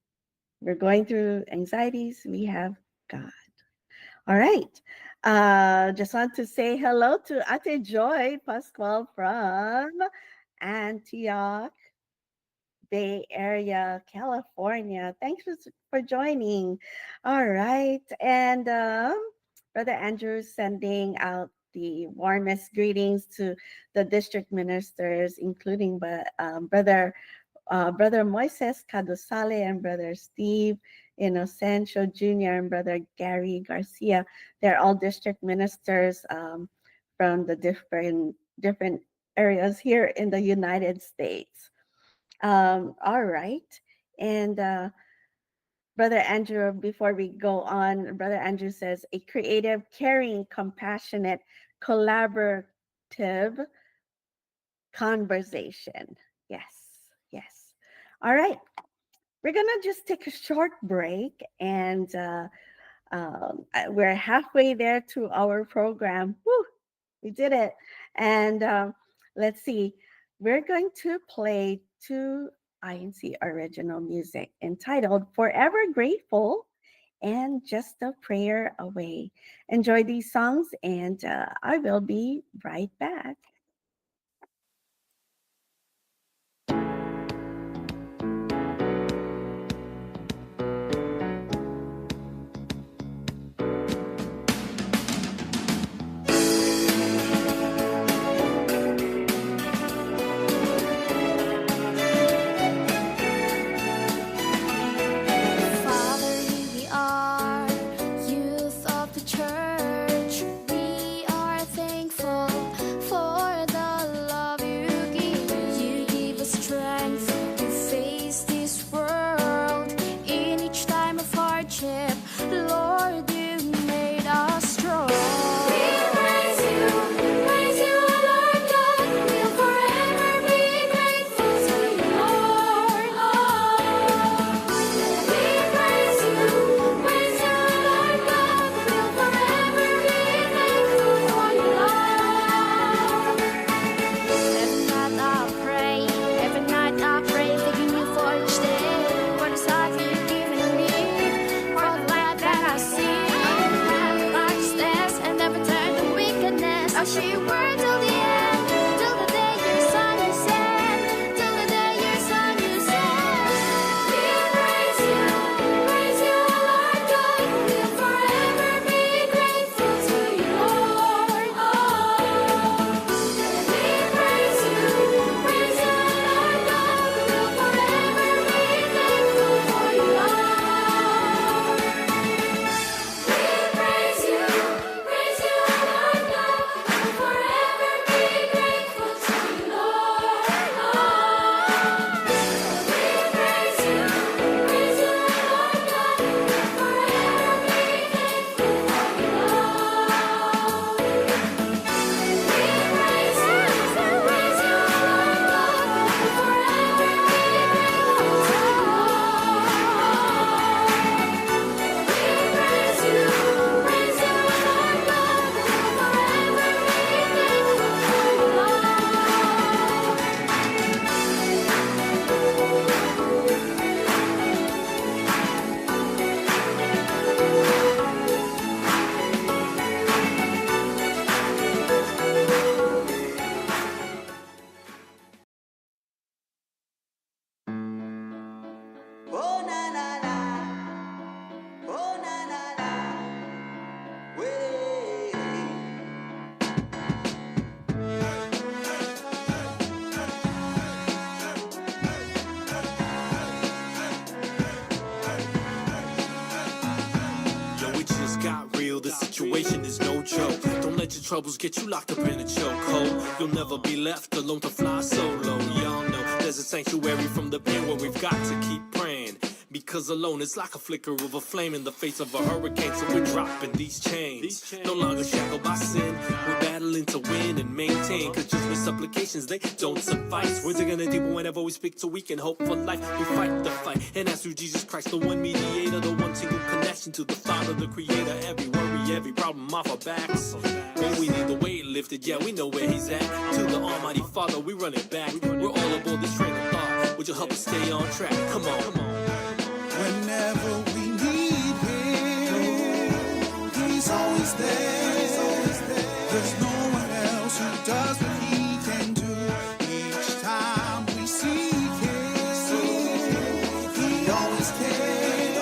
we're going through anxieties, we have God. All right. Just want to say hello to Ate Joy Pascual from Antioch, Bay Area, California. Thanks for joining. All right. And Brother Andrew sending out the warmest greetings to the district ministers, including Brother Moises Cadosale and Brother Steve Inocencio Jr. and Brother Gary Garcia. They're all district ministers from the different areas here in the United States. All right. And Brother Andrew, before we go on, Brother Andrew says a creative, caring, compassionate, collaborative conversation. Yes, yes. All right. We're going to just take a short break, and we're halfway there to our program. Woo, we did it. And let's see. We're going to play two INC original music entitled Forever Grateful and Just a Prayer Away. Enjoy these songs, and I will be right back. Father, we are youth of the church. We are thankful for the love you give. You give us strength to face this world in each time of hardship. Lord, you made us strong. We praise you, Lord God. We'll forever be grateful to you, Lord. We praise you, Lord God. We'll forever be thankful for your love. Every night I pray, thanking you for each day. For the sight you've given me, for the light that I see. Righteousness and never turn to wickedness. I'll share your word till the end, till the day your son you send, till the day your son you send. We praise you, Lord God. We'll forever be grateful to you, Lord. We praise you, Lord God. We'll forever be thankful for your love. We praise you, Lord God. We'll forever be grateful to you, Lord. We praise you, Lord God. We'll forever be thankful for your love. We praise you, Lord God. We'll forever be grateful to you, Lord. We praise you, Lord God. We'll forever be thankful for your Oh na na na, oh na na na, way. Yo, it just got real, the situation is no joke. Don't let your troubles get you locked up in a chokehold. You'll never be left alone to fly solo. Y'all know there's a sanctuary from the pain where we've got to keep praying. Because alone is like a flicker of a flame in the face of a hurricane. So we're dropping these chains, no longer shackled by sin. We're battling to win and maintain. Cause just with supplications they don't suffice. Words are gonna deepen whenever we speak, so we can hope for life. We fight the fight, and that's through Jesus Christ, the one mediator, the one single connection to the Father, the Creator. Every worry, every problem off our backs. When we need the weight lifted, yeah, we know where He's at. To the Almighty Father, we run it back. We're all aboard this train of thought. Would you help us stay on track? Come on, come on. Whenever we need Him, He's always there. There's no one else who does what He can do. Each time we seek Him, He always cares.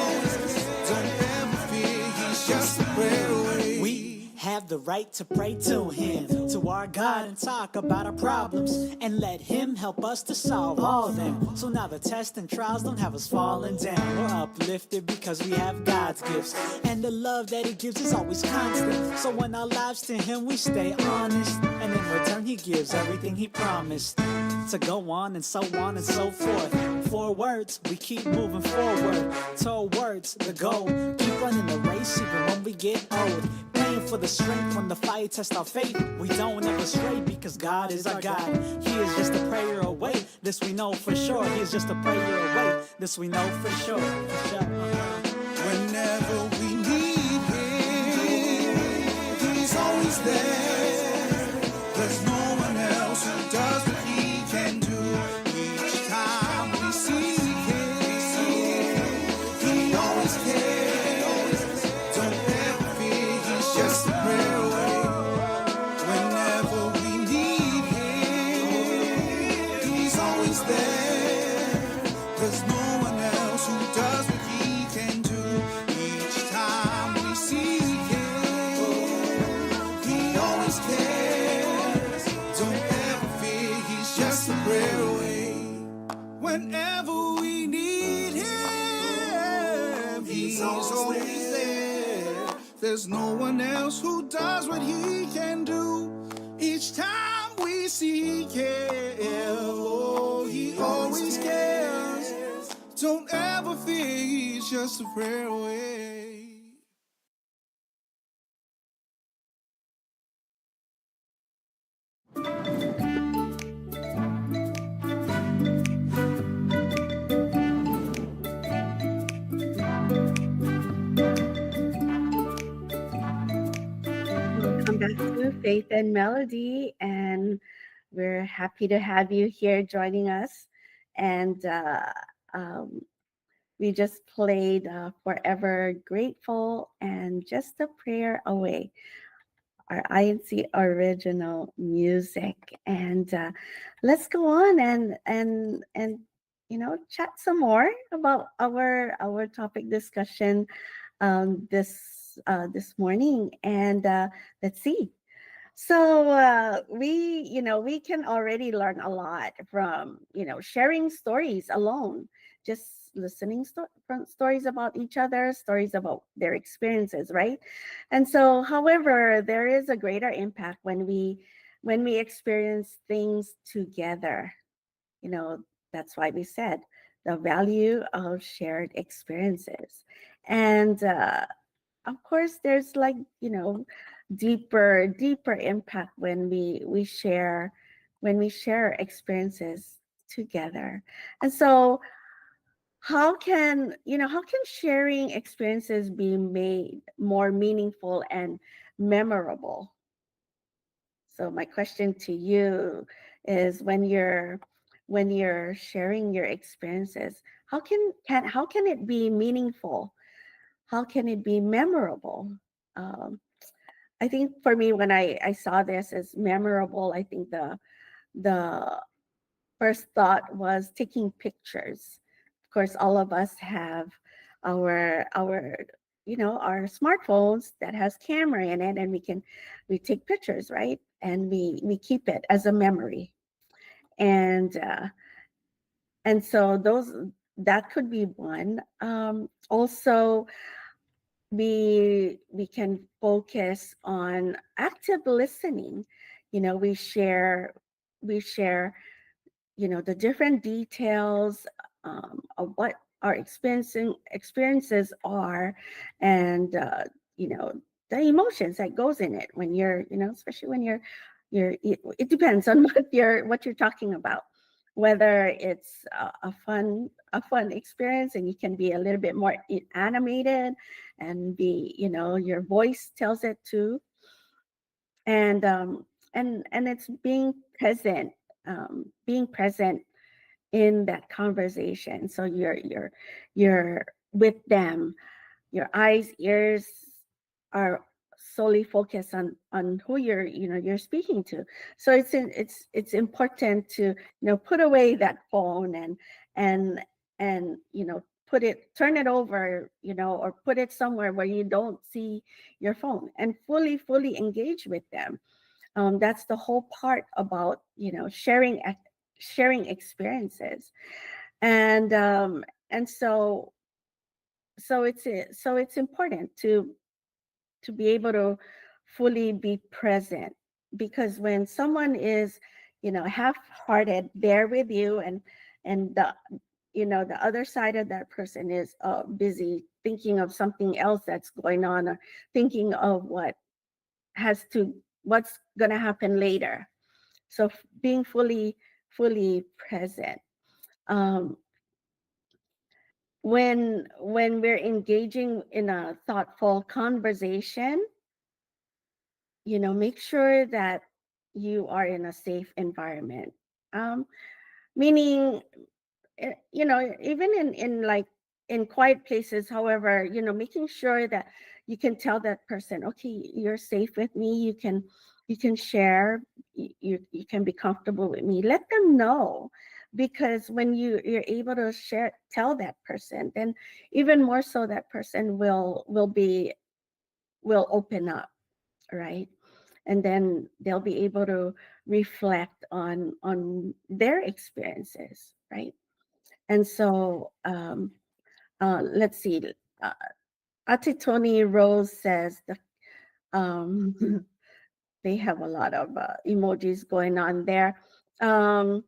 Don't ever fear, He's just a prayer away. We have have the right to pray to him, to our God, and talk about our problems, and let him help us to solve all of them. So now the tests and trials don't have us falling down. We're uplifted because we have God's gifts, and the love that he gives is always constant. So when our lives to him, we stay honest, and in return he gives everything he promised to go on and so forth. 4 words, we keep moving forward. 2 words, the goal. Keep running the race even when we get old. Praying for the strength when the fire tests our faith. We don't ever stray because God is our God. He is just a prayer away. This we know for sure. He is just a prayer away. This we know for sure. Whenever we need him, he's always there. There's no one else who does what he can do. Each time we seek him, he always cares. Don't ever fear, he's just a prayer away. Whenever we need him, he's always there. There's no one else who does what he can do. Each time we seek him, he always cares. Don't ever fear, he's just a prayer away. Whenever we need him, he's always there. There's no one else who does what he can do. Each time we seek him, oh, he always cares. Don't ever fear, he's just a prayer away. Welcome back to Faith and Melody, and we're happy to have you here joining us. And um, we just played Forever Grateful and Just a Prayer Away, our INC original music. And let's go on and chat some more about our topic discussion this morning. And let's see. So we can already learn a lot from sharing stories alone, just listening from stories about each other, stories about their experiences, right? And so, however, there is a greater impact when we experience things together. That's why we said the value of shared experiences. And of course, there's deeper impact when we share experiences together. And so how can sharing experiences be made more meaningful and memorable? So my question to you is, when you're sharing your experiences, how can it be meaningful? How can it be memorable? Um, I think for me, when I saw this as memorable, I think the first thought was taking pictures. Of course, all of us have our smartphones that has camera in it, and we take pictures, right? And we keep it as a memory. And so that could be one. Also, we can focus on active listening. We share the different details of what our experiences are, and the emotions that goes in it when especially when it depends on what you're talking about, whether it's a fun experience, and you can be a little bit more animated, and your voice tells it too. And it's being present in that conversation. So you're with them. Your eyes, ears are solely focused on who you're speaking to. So it's important to put away that phone, and turn it over, or put it somewhere where you don't see your phone, and fully engage with them. That's the whole part about, sharing experiences. And so it's important to be able to fully be present, because when someone is, half-hearted there with you, and the other side of that person is busy thinking of something else that's going on, or thinking of what's going to happen later. So being fully present. um, when we're engaging in a thoughtful conversation, make sure that you are in a safe environment. Um, meaning, even in like in quiet places, however, making sure that you can tell that person, okay, you're safe with me, you can share, you can be comfortable with me. Let them know, because when you're able to tell that person, then even more so that person will open up, right? And then they'll be able to reflect on their experiences, right? And so, let's see. Uh, Ate Tony Rose says um, they have a lot of emojis going on there. Um,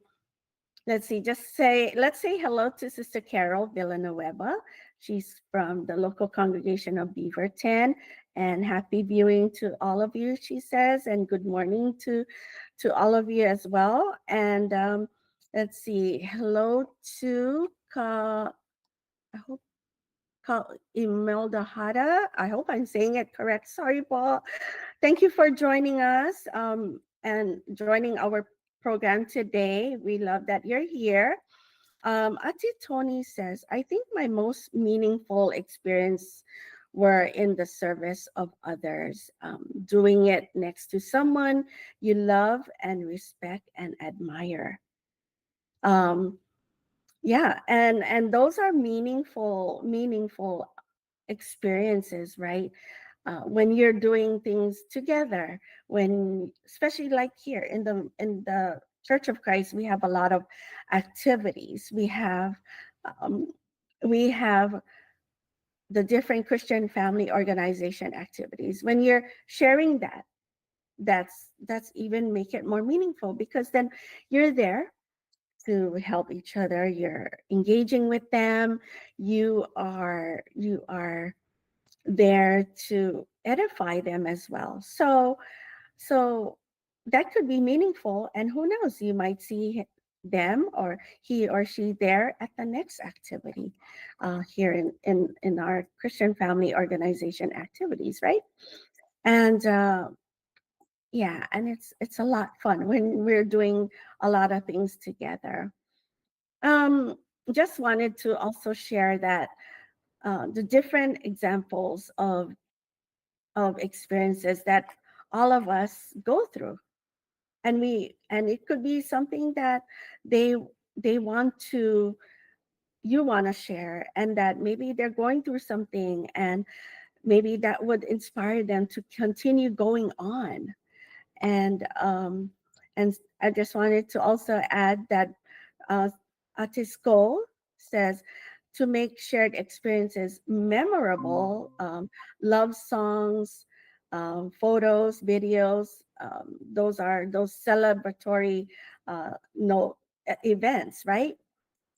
let's see. Let's say hello to Sister Carol Villanueva. She's from the local congregation of Beaverton, and happy viewing to all of you, she says, and good morning to all of you as well. And let's see. Hello to I hope Imelda Hada. I hope I'm saying it correct. Sorry, Paul. Thank you for joining us, and joining our program today. We love that you're here. Ati Tony says, I think my most meaningful experience were in the service of others, doing it next to someone you love and respect and admire. Um, yeah, and those are meaningful experiences, right? When you're doing things together, when especially like here in the Church of Christ, we have a lot of activities. Um, we have the different Christian family organization activities. When you're sharing that, that's even make it more meaningful, because then you're there to help each other. You're engaging with them. You are there to edify them as well. So that could be meaningful, and who knows, you might see them or he or she there at the next activity, here in our Christian family organization activities, right? And yeah, and it's a lot fun when we're doing a lot of things together. um just wanted to also share that the different examples of experiences that all of us go through, and it could be something that they they want to you want to share, and that maybe they're going through something, and maybe that would inspire them to continue going on. And um and I just wanted to also add that uh Atisco says, to make shared experiences memorable, love songs, photos, videos, those celebratory no events, right?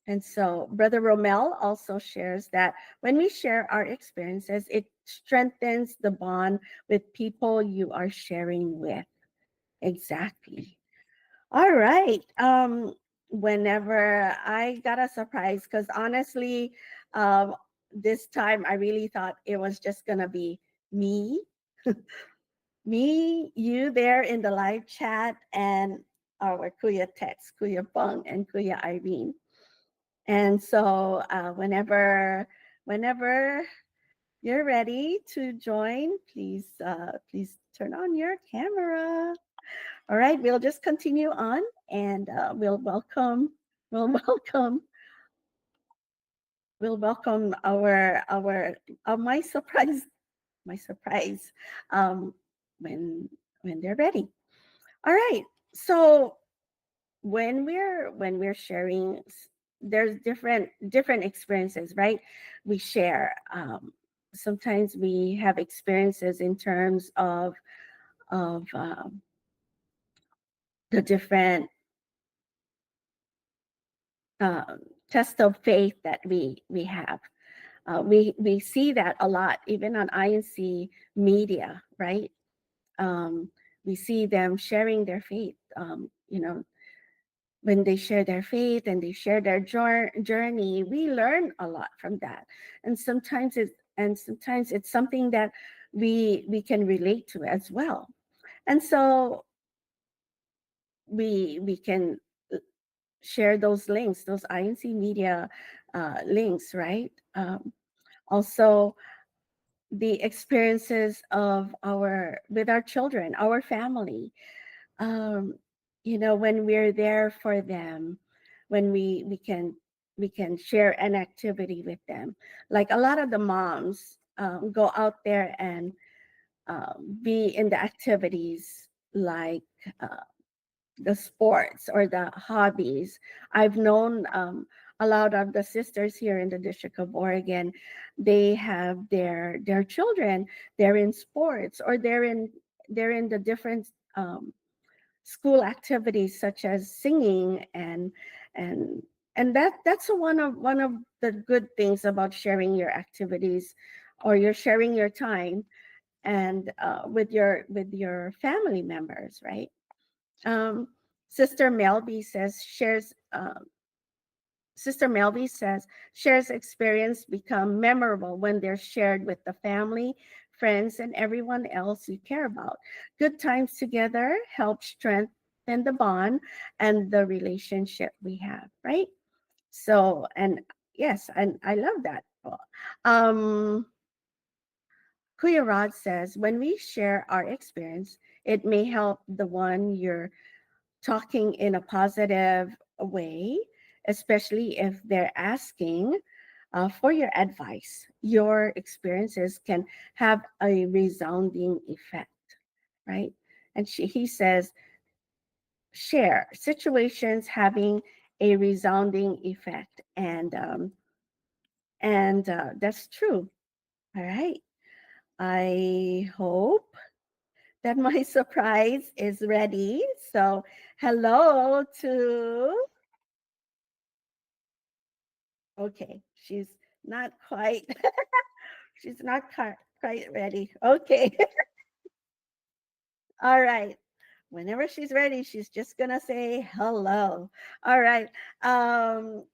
And so Brother Romel also shares that when we share our experiences, it strengthens the bond with people you are sharing with. Exactly. All right. Whenever I got a surprise, because honestly, um, this time I really thought it was just gonna be me, you there in the live chat, and our Kuya Tex, Kuya Bung, and Kuya Irene. And so whenever you're ready to join, please turn on your camera. All right, we'll just continue on, and we'll welcome we'll welcome our my surprise, my surprise, um, when they're ready. All right. So when we're sharing, there's different experiences, right? We share. Sometimes we have experiences in terms of the different um, test of faith that we have. We see that a lot, even on INC media, right? Um, we see them sharing their faith. When they share their faith and they share their journey, we learn a lot from that. And sometimes it's something that we can relate to as well. And so we can share those links, those INC media links, right? Also, the experiences of our with our children, our family. Um, when we're there for them, when we can share an activity with them. Like a lot of the moms go out there and be in the activities, like uh, the sports or the hobbies. I've known a lot of the sisters here in the District of Oregon. They have their children. They're in sports, or they're in the different school activities, such as singing, and that's one of the good things about sharing your activities, or you're sharing your time and with your family members, right? um, Sister Melby says shares. Sister Melby says shares experience become memorable when they're shared with the family, friends, and everyone else you care about. Good times together help strengthen the bond and the relationship we have, right? So, and yes, and I love that. Um, Kuya Rod says when we share our experience, it may help the one you're talking in a positive way, especially if they're asking for your advice. Your experiences can have a resounding effect, right? And he says, share situations having a resounding effect, and that's true. All right. I hope that my surprise is ready. So, hello to Okay, she's not quite she's not quite ready. Okay. All right. Whenever she's ready, she's just gonna say hello. All right. Um,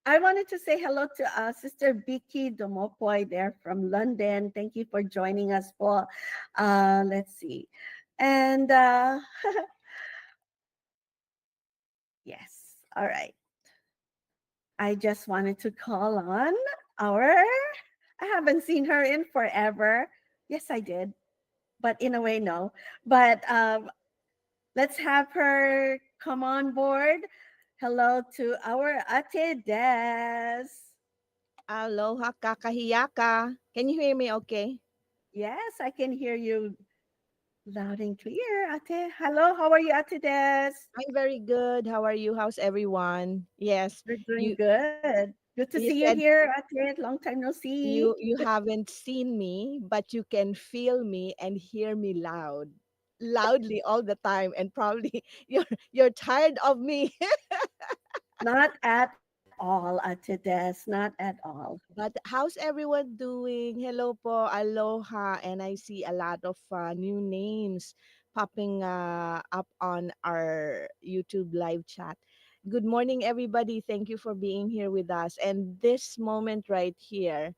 I wanted to say hello to Sister Vicky Domopoy there from London. Thank you for joining us for let's see. And yes, all right. I just wanted to call on our I haven't seen her in forever. Yes, I did, but in a way, no. But let's have her come on board. Hello to our Ate Des. Aloha kakahiyaka. Can you hear me okay? Yes, I can hear you loud and clear, Ate. Hello, how are you, Ate Des? I'm very good. How are you? How's everyone? Yes, We're doing you good. Good to see you you said here, Ate. Long time no see. you haven't seen me, but you can feel me and hear me loudly all the time, and probably you're tired of me. Not at all, Ate Des. Not at all. But how's everyone doing? Hello po, aloha, and I see a lot of new names popping up on our YouTube live chat. Good morning, everybody. Thank you for being here with us. And this moment right here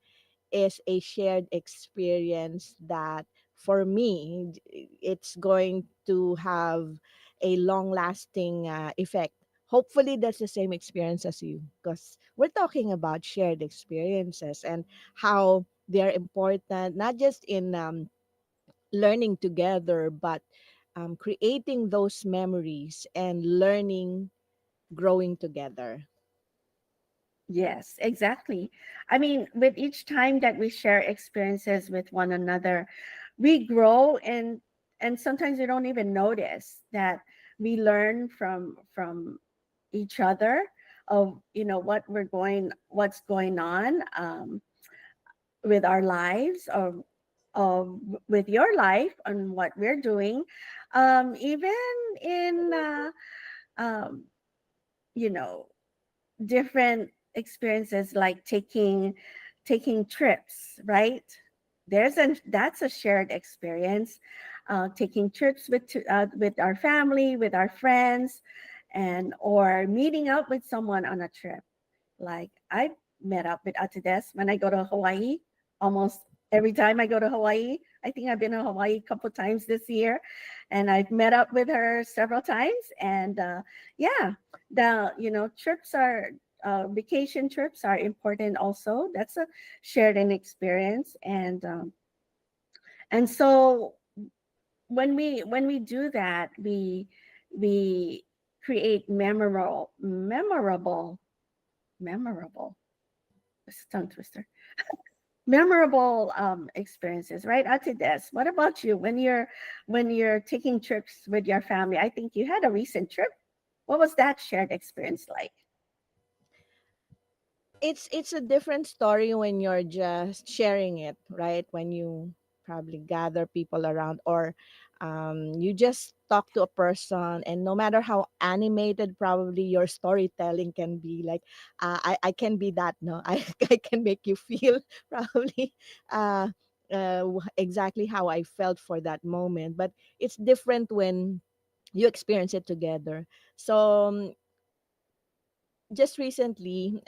is a shared experience that for me it's going to have a long lasting effect. Hopefully that's the same experience as you, because we're talking about shared experiences and how they're important not just in learning together, but creating those memories and learning, growing together. Yes, exactly. I mean, with each time that we share experiences with one another, we grow, and sometimes we don't even notice that we learn from each other of, what's going on, with our lives, or with your life and what we're doing, even in um, you know different experiences, like taking trips, right? That's a shared experience, taking trips with our family, with our friends, and or meeting up with someone on a trip. Like, I met up with Atides when I go to Hawaii. Almost every time I go to Hawaii, I think I've been to Hawaii a couple times this year, and I've met up with her several times. And yeah, trips are vacation trips are important also. That's a shared an experience, and so when we do that, we create memorable. It's a tongue twister. Memorable experiences, right? Atides, what about you when you're taking trips with your family? I think you had a recent trip. What was that shared experience like? It's a different story when you're just sharing it, right? When you probably gather people around, or you just talk to a person, and no matter how animated probably your storytelling can be, like I can be that, no, I can make you feel probably uh, exactly how I felt for that moment. But it's different when you experience it together. So just recently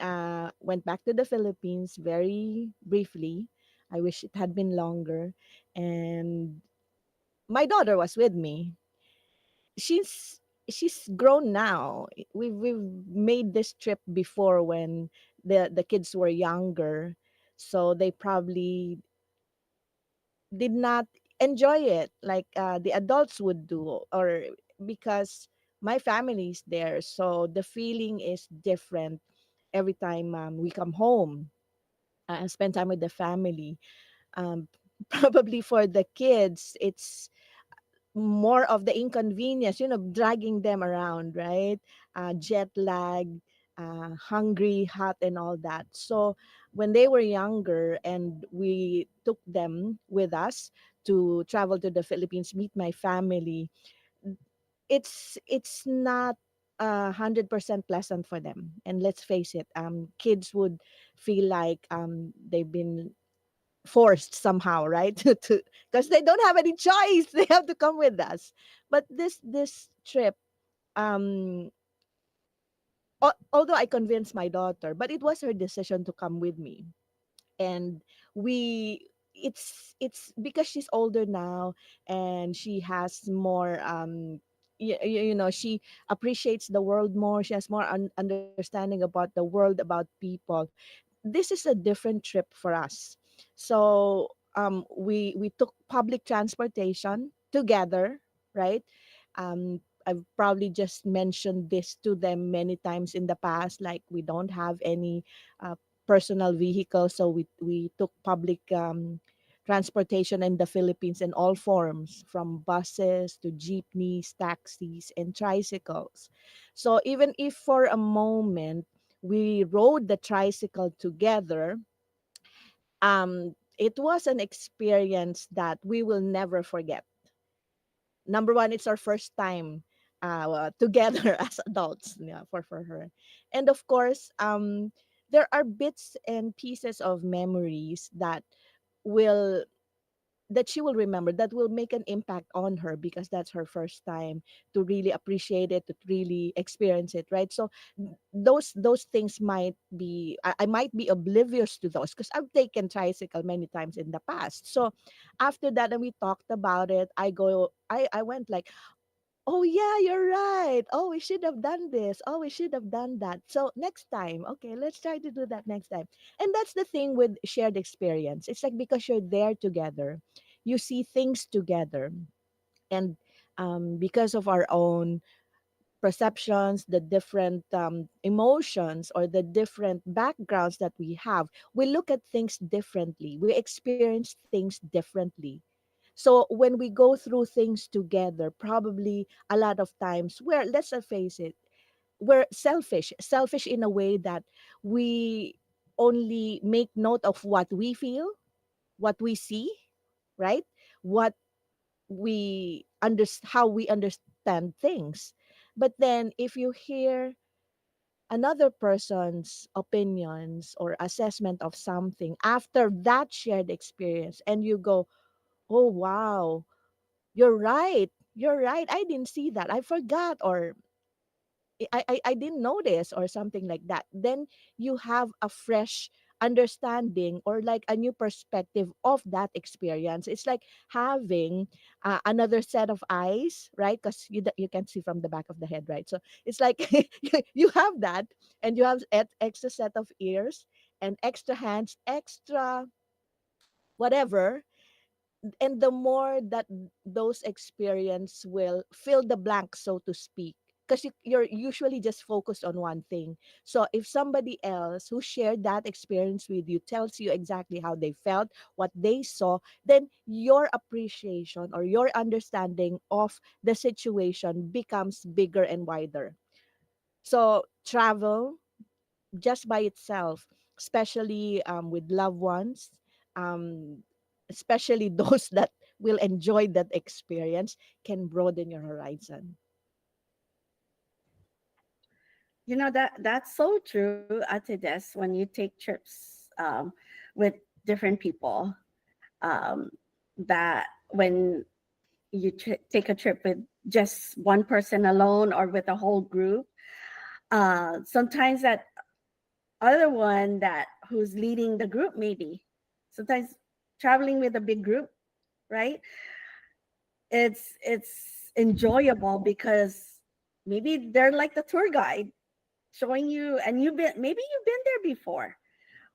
went back to the Philippines very briefly. I wish it had been longer. And my daughter was with me. She's she's grown now. We've made this trip before when the kids were younger. So they probably did not enjoy it like the adults would do, or because my family is there, so the feeling is different every time we come home and spend time with the family. um, Probably for the kids it's more of the inconvenience, dragging them around, right? Jet lag, hungry, hot, and all that. So when they were younger and we took them with us to travel to the Philippines, meet my family, it's not 100% pleasant for them. And let's face it, kids would feel like they've been forced somehow, right? To because they don't have any choice. They have to come with us. But this trip, um, although I convinced my daughter, but it was her decision to come with me. And we it's because she's older now, and she has more she appreciates the world more. She has more understanding about the world, about people. This is a different trip for us. So we took public transportation together, right? I've probably just mentioned this to them many times in the past, like we don't have any personal vehicle, so we took public transportation in the Philippines in all forms, from buses to jeepneys, taxis, and tricycles. So even if for a moment we rode the tricycle together, it was an experience that we will never forget. Number one, it's our first time together as adults, yeah, for her. And of course, there are bits and pieces of memories will that she will remember, that will make an impact on her, because that's her first time to really appreciate it, to really experience it, right? So those things might be, I might be oblivious to those because I've taken tricycle many times in the past. So after that, and we talked about it, I went like, oh yeah, you're right. Oh, we should have done this. Oh, we should have done that. So next time, okay, let's try to do that next time. And that's the thing with shared experience. It's like because you're there together, you see things together. And because of our own perceptions, the different emotions, or the different backgrounds that we have, we look at things differently. We experience things differently. So when we go through things together, probably a lot of times, let's face it, we're selfish in a way that we only make note of what we feel, what we see, right? What how we understand things. But then if you hear another person's opinions or assessment of something after that shared experience, and you go, oh wow, you're right, I didn't see that, I forgot, or I didn't notice, or something like that, then you have a fresh understanding, or like a new perspective of that experience. It's like having another set of eyes, right? Because you can see from the back of the head, right? So it's like you have that, and you have extra set of ears, and extra hands, extra whatever. And the more that those experience will fill the blank, so to speak, because you're usually just focused on one thing. So if somebody else who shared that experience with you tells you exactly how they felt, what they saw, then your appreciation or your understanding of the situation becomes bigger and wider. So travel just by itself, especially with loved ones, um, especially those that will enjoy that experience, can broaden your horizon. That's so true, Ate Des, when you take trips with different people. Um, that when you take a trip with just one person alone or with a whole group, sometimes that other one that who's leading the group, maybe sometimes traveling with a big group, right? It's enjoyable because maybe they're like the tour guide showing you, and maybe you've been there before.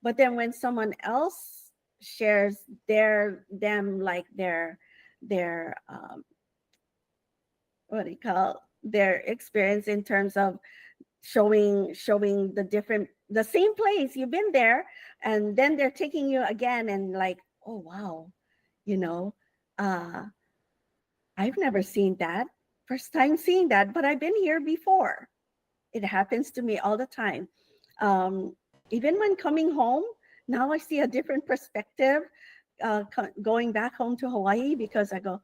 But then when someone else shares their what do you call, their experience in terms of showing the same place you've been there, and then they're taking you again, and like, oh wow, you know, uh I've never seen that. First time seeing that, but I've been here before. It happens to me all the time. Um, Even when coming home, now I see a different perspective. Going back home to Hawaii, because I go,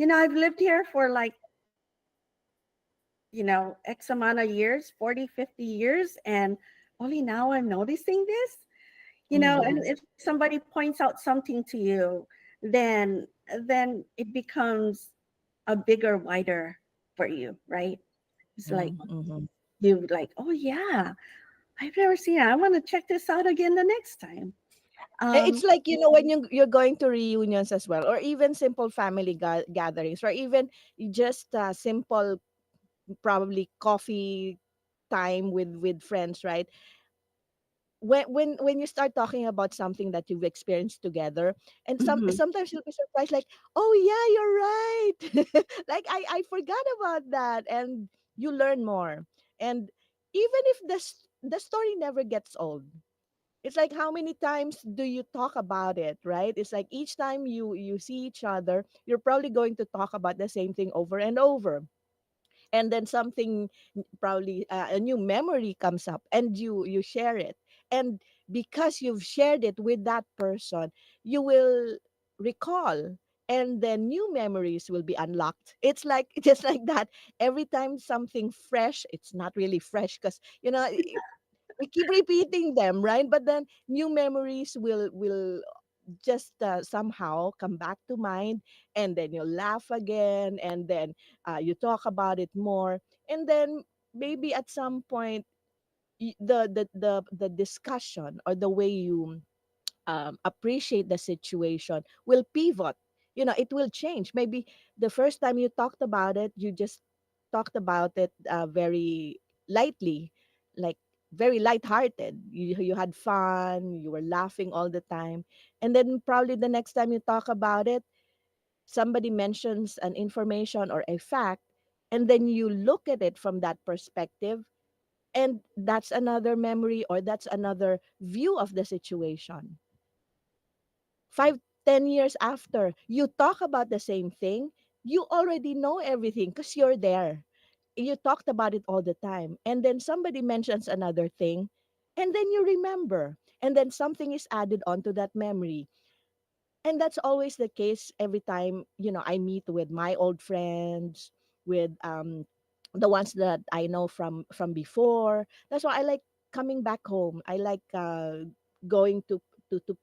I've lived here for like, X amount of years, 40, 50 years, and only now I'm noticing this. And Mm-hmm. if somebody points out something to you, then then it becomes a bigger, wider for you, right? It's like Mm-hmm. you like, oh yeah, I've never seen it. I want to check this out again the next time. It's Um, like, when you're going to reunions as well, or even simple family gatherings, or even just simple, probably coffee time with friends, right? When you start talking about something that you've experienced together, and mhm. sometimes you'll be surprised, like, oh yeah, you're right. Like, I forgot about that, and you learn more. And even if the story never gets old, it's like, how many times do you talk about it, right? It's like each time you see each other, you're probably going to talk about the same thing over and over. And then something, probably a new memory comes up, and you share it. And because you've shared it with that person, you will recall, and then new memories will be unlocked. It's like just like that. Every time something fresh, it's not really fresh, because we keep repeating them, right? But then new memories will just somehow come back to mind, and then you laugh again, and then you talk about it more, and then maybe at some point, the discussion, or the way you appreciate the situation, will pivot. It will change. Maybe the first time you talked about it, you just talked about it very lightly, like very lighthearted. You had fun, you were laughing all the time. And then probably the next time you talk about it, somebody mentions an information or a fact, and then you look at it from that perspective, and that's another memory, or that's another view of the situation. 5, 10 years after you talk about the same thing, you already know everything because you're there. You talked about it all the time, and then somebody mentions another thing, and then you remember, and then something is added onto that memory. And that's always the case every time, I meet with my old friends, with the ones that I know from before. That's why I like coming back home. I like going to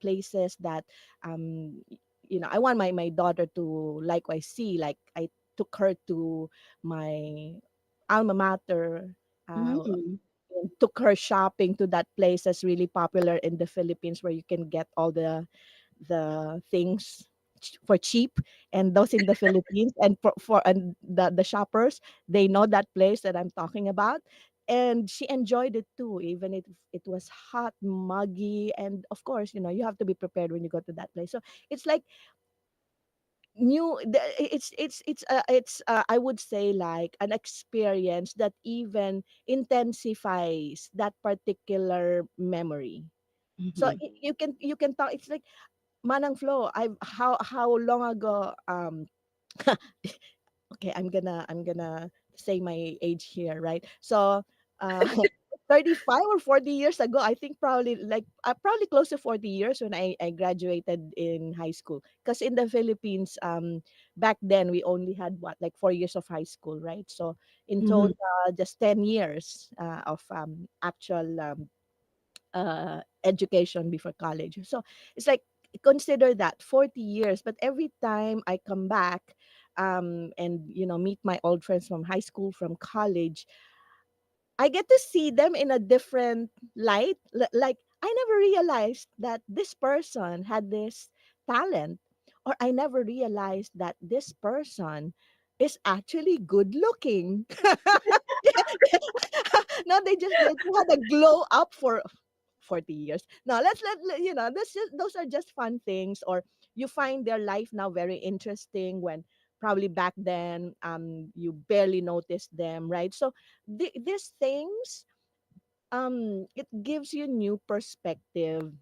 places that I want my daughter to likewise see. Like, I took her to my alma mater, uh, Mm. and took her shopping to that place that's really popular in the Philippines, where you can get all the things for cheap, and those in the Philippines, and for and the shoppers, they know that place that I'm talking about. And she enjoyed it too, even if it was hot, muggy, and of course, you have to be prepared when you go to that place. So it's like I would say, like an experience that even intensifies that particular memory. So Mhm. you can talk. It's like, Manang Flo, I how long ago, okay, I'm gonna say my age here, right? So, uh 35 or 40 years ago, I think, probably, like, probably close to 40 years, when I graduated in high school. Because in the Philippines, back then, we only had, what, like 4 years of high school, right? So in total, Mhm. just 10 years of actual education before college. So it's like, consider that 40 years. But every time I come back, and meet my old friends from high school, from college, I get to see them in a different light. Like, I never realized that this person had this talent, or I never realized that this person is actually good looking. No, they had a glow up for 40 years. Now, those are just fun things. Or you find their life now very interesting, when probably back then, you barely noticed them, right? So these things, it gives you new perspective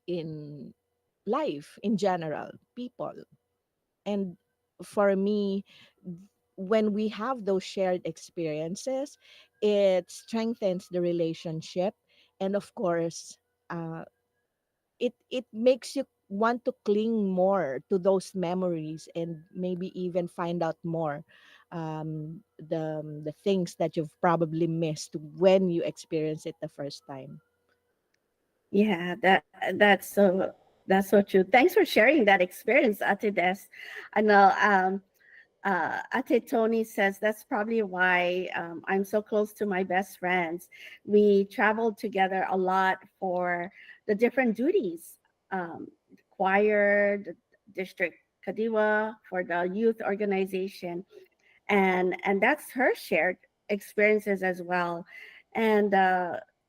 in life, in general, people. And for me, when we have those shared experiences, it strengthens the relationship. And of course, uh, it makes you want to cling more to those memories, and maybe even find out more, the things that you've probably missed when you experience it the first time. Yeah, that's so true. Thanks for sharing that experience, Ate Des. I know Ate Tony says that's probably why I'm so close to my best friends. We traveled together a lot for the different duties, choir, the district Kadiwa, for the youth organization, and that's her shared experiences as well. And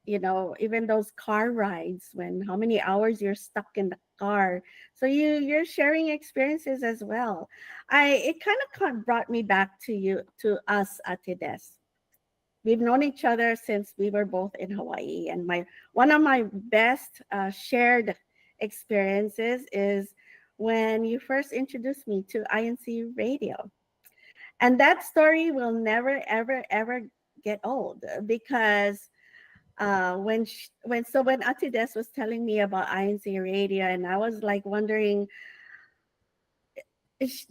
even those car rides, when how many hours you're stuck in the car, so you're sharing experiences as well. I It kind of brought me back to you, to us at Tides. We've known each other since we were both in Hawaii, and my one of my best shared experiences is when you first introduced me to INC Radio. And that story will never, ever, ever get old, because when Atides was telling me about INC Radio, and I was like wondering,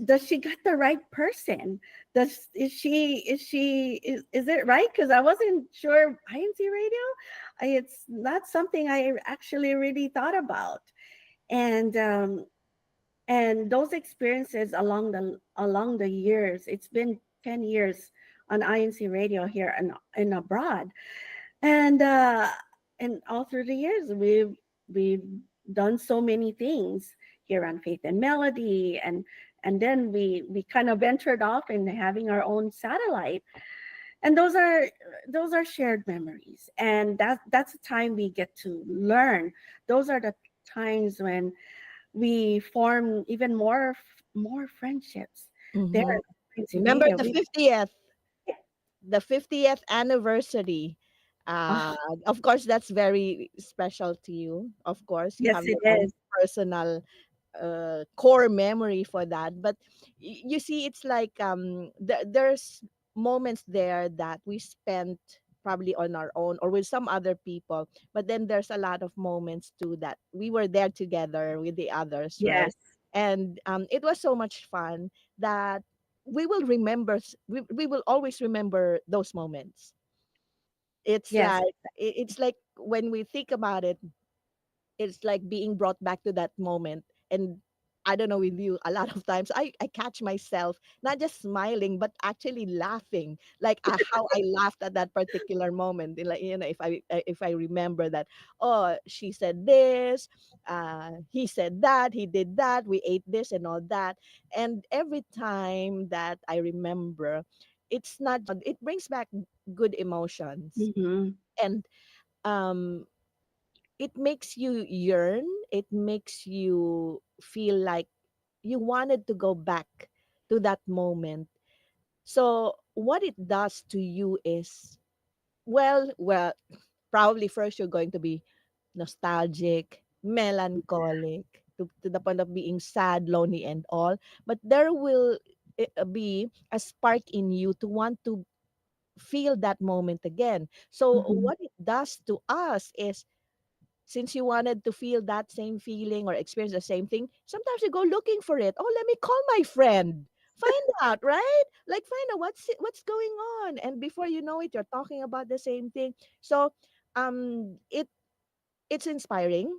does she got the right person? Does is it right? Because I wasn't sure. INC Radio, it's not something I actually really thought about. And um, and those experiences along the years, it's been 10 years on INC Radio here and abroad. And uh and all through the years, we've done so many things here on Faith and Melody, and then we kind of ventured off in having our own satellite. And those are shared memories, and that's the time we get to learn. Those are the times when we form even more friendships there Hmm. at INC Remember Radio. the We 50th. the 50th anniversary. Oh, Of course, that's very special to you. Of course, you yes, have it your own is. personal core memory for that. But you see, it's like there's moments there that we spent probably on our own or with some other people. But then there's a lot of moments too that we were there together with the others, right? Yes, And it was so much fun that we will remember. We will always remember those moments. It's yes. like it's like when we think about it, it's like being brought back to that moment. And I don't know with you, a lot of times I catch myself not just smiling but actually laughing, like how I laughed at that particular moment. Like, if I remember that, oh, she said this, he said that, he did that, we ate this and all that. And every time that I remember, it's not just it brings back good emotions. Mm-hmm. And um it makes you yearn, it makes you feel like you wanted to go back to that moment. So what it does to you is, well, probably first you're going to be nostalgic, melancholic, to the point of being sad, lonely, and all. But there will be a spark in you to want to feel that moment again. So Mm-hmm. what it does to us is, since you wanted to feel that same feeling or experience the same thing, sometimes you go looking for it. Oh, let me call my friend. Find out, right? Like find out what's going on. And before you know it, you're talking about the same thing. So it's inspiring,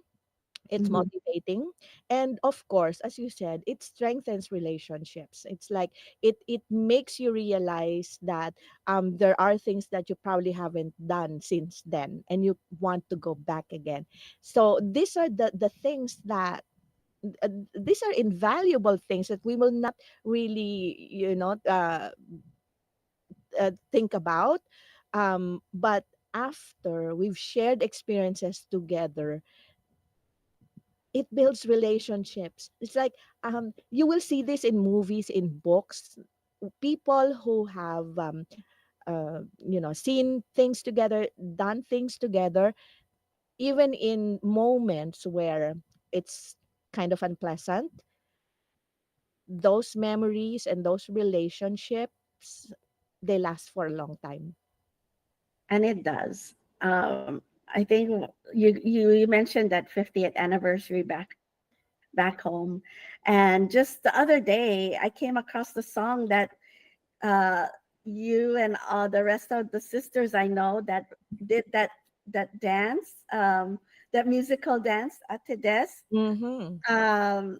it's Mm-hmm. motivating, and of course, as you said, it strengthens relationships. It's like it makes you realize that there are things that you probably haven't done since then and you want to go back again. So these are the things that these are invaluable things that we will not really think about, but after we've shared experiences together, it builds relationships. It's like you will see this in movies, in books. People who have seen things together, done things together, even in moments where it's kind of unpleasant, those memories and those relationships, they last for a long time. And it does. I think you mentioned that 50th anniversary back home, and just the other day I came across the song that uh, you and the rest of the sisters I know that did that dance, that musical dance at Tedes. Mm-hmm. Um,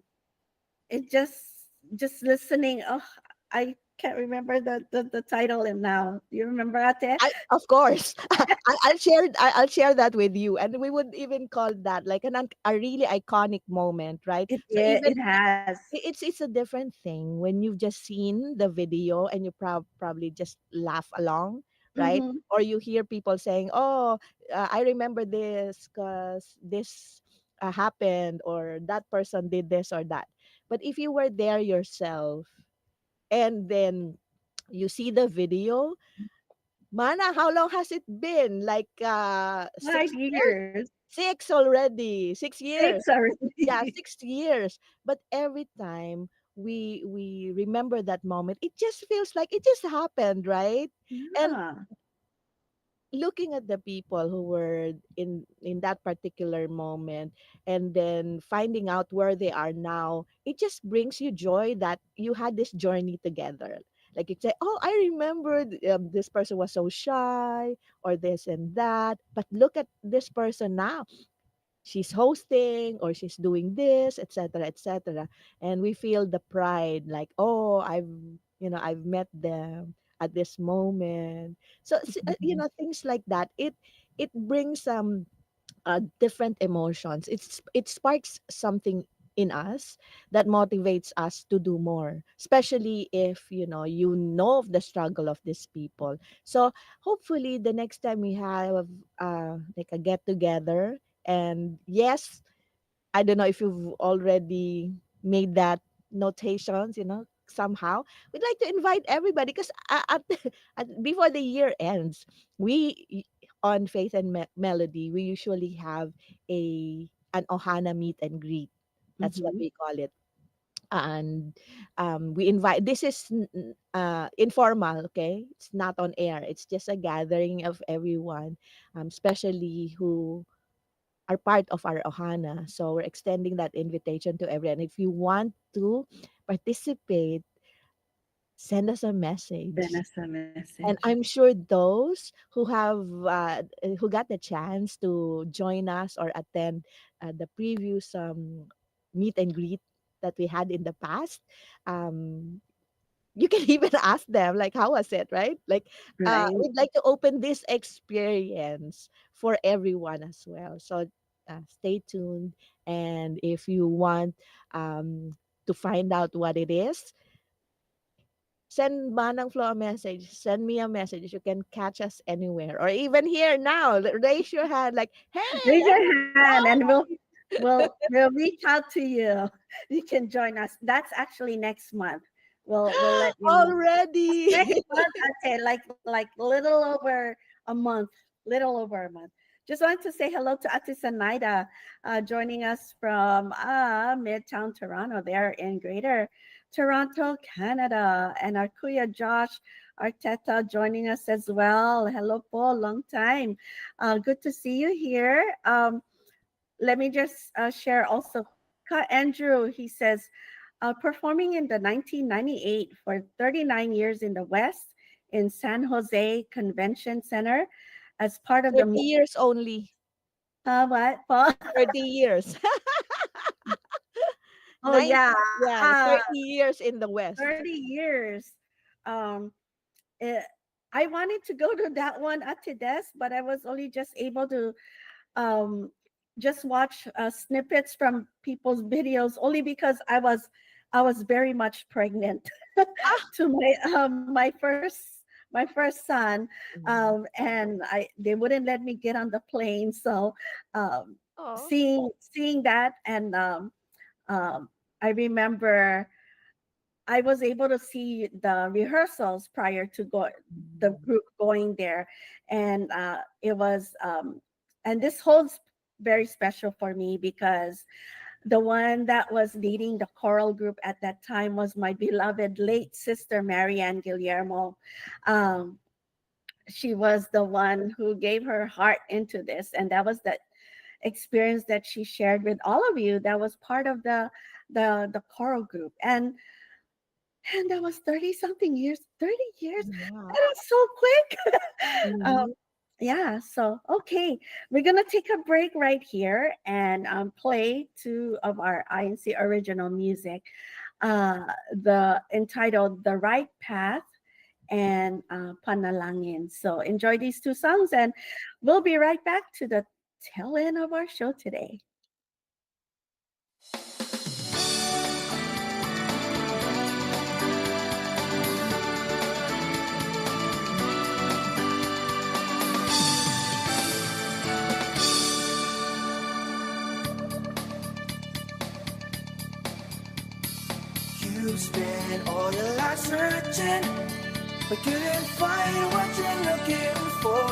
it just listening. Oh, I can't remember the title and now. Do you remember Ate? Of course, I'll share that with you, and we would even call that like a really iconic moment, right? It So yeah, even it has. it's a different thing when you've just seen the video and you probably just laugh along, right? Mm-hmm. Or you hear people saying, "Oh, I remember this because this happened," or "that person did this or that." But if you were there yourself and then you see the video, Mana, how long has it been? Like 5 6 years? years. Six already. 6 years. 6 Yeah, already. 6 years. But every time we remember that moment, it just feels like it just happened, right? And Yeah. looking at the people who were in that particular moment and then finding out where they are now, it just brings you joy that you had this journey together. Like you say, oh, I remember this person was so shy or this and that, but look at this person now, she's hosting or she's doing this, etc., etc. And we feel the pride, like, oh, I've met them at this moment. So Mhm. things like that, it brings different emotions. It sparks something in us that motivates us to do more, especially if you know of the struggle of these people. So hopefully the next time we have like a get together, and yes, I don't know if you've already made that notations, somehow, we'd like to invite everybody because before the year ends, we on Faith and Melody, we usually have an Ohana meet and greet. That's what Mm-hmm. we call it. And we invite, this is informal, okay? It's not on air. It's just a gathering of everyone, especially who are part of our Ohana. So we're extending that invitation to everyone. If you want to participate, send us a Send message. us a And message. I'm sure those who got the chance to join us or attend the previous meet and greet that we had in the past, um, you can even ask them like, how was it, right? Like, Right. we'd like to open this experience for everyone as well. So stay tuned, and if you want um, to find out what it is, send Manang Flo a message. Send me a message. You can catch us anywhere, or even here now. Raise your hand, like, hey, Raise let's your hand and we'll reach out to you. You can join us. That's actually next month. We'll let you know. Next already. month, okay, like little over a month, little over a month. Just want to say hello to Ate Sanaida, joining us from Midtown Toronto, there in Greater Toronto, Canada, and our Kuya Josh Arteta joining us as well. Hello, Paul, long time. Good to see you here. Let me just share also. Andrew, he says, performing in the 1998 for 39 years in the West in San Jose Convention Center as part of the 30 years only. what, Paul? 30 years. Oh yeah, Yeah, uh, 30 years in the West. 30 years. Um, eh, I wanted to go to that one at Tides, but I was only just able to um, just watch snippets from people's videos only because I was very much pregnant Ah! to my first son, Mhm. and they wouldn't let me get on the plane. So um, Oh. seeing that, and um, I remember I was able to see the rehearsals prior to the Mhm. group going there, and it was and this holds very special for me because the one that was leading the choral group at that time was my beloved late sister Marianne Guillermo. Um, she was the one who gave her heart into this, and that was the experience that she shared with all of you. That was part of the choral group, and that was 30 something years, 30 years. Yeah. That is so quick. Mhm. Yeah, so okay, we're gonna take a break right here and play two of our INC original music, the entitled "The Right Path" and "Panalangin." So enjoy these two songs, and we'll be right back to the tail end of our show today. You spent all your life searching, but couldn't find what you're looking for.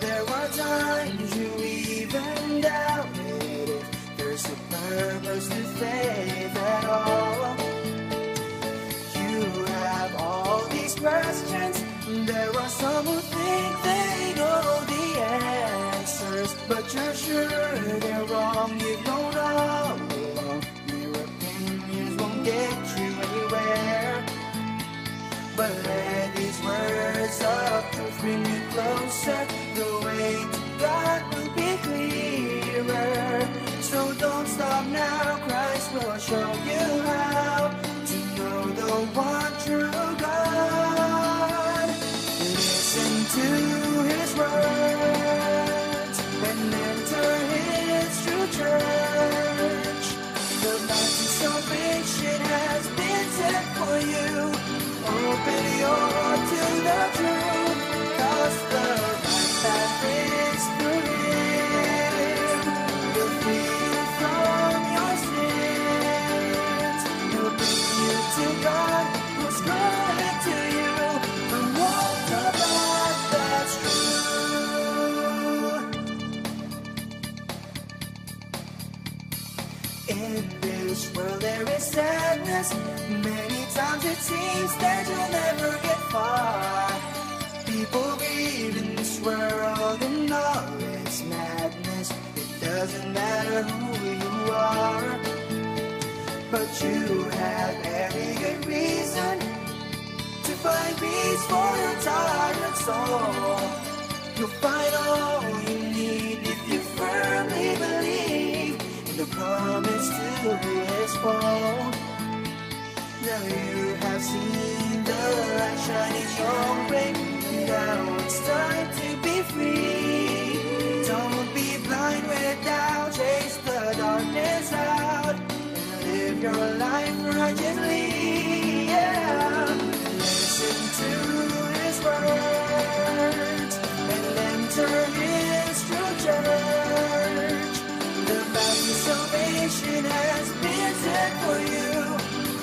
There were times you even doubted if there's a purpose to faith at all. You have all these questions. There are some who think they know the answers, but you're sure they're wrong. You don't all belong. Your opinions won't get you anywhere. But let these words of truth bring you closer. The way to God will be clearer. So don't stop now. Christ will show you how to know the one true God. Listen to His words and enter His true church. The path to salvation has been set for you. Open your heart to the truth, 'cause the right sadness. Many times it seems that you'll never get far. People live in this world and all its madness. It doesn't matter who you are, but you have every good reason to find peace for your tired soul. You'll find all you need if you firmly believe in the promise to His fold. Now you have seen the light shining your way. Now it's time to be free. Don't be blind with doubt. Chase the darkness out and live your life righteously. Yeah. Listen to His words and enter His true church. The path to salvation has been set for you.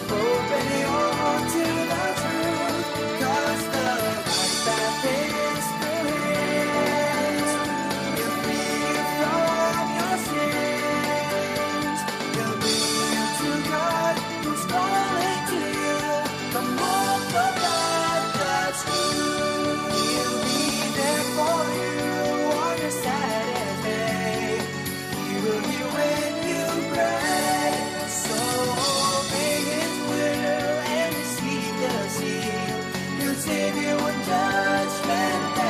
Open your heart to the truth, 'cause the right path is through His. He'll free you from your sins. He'll bring you to God, who's calling to you. Come on, for God, that's true. He'll be there for you on your saddest day. He will hear when you pray. So obey His will and receive the seal. He'll save you on Judgment Day.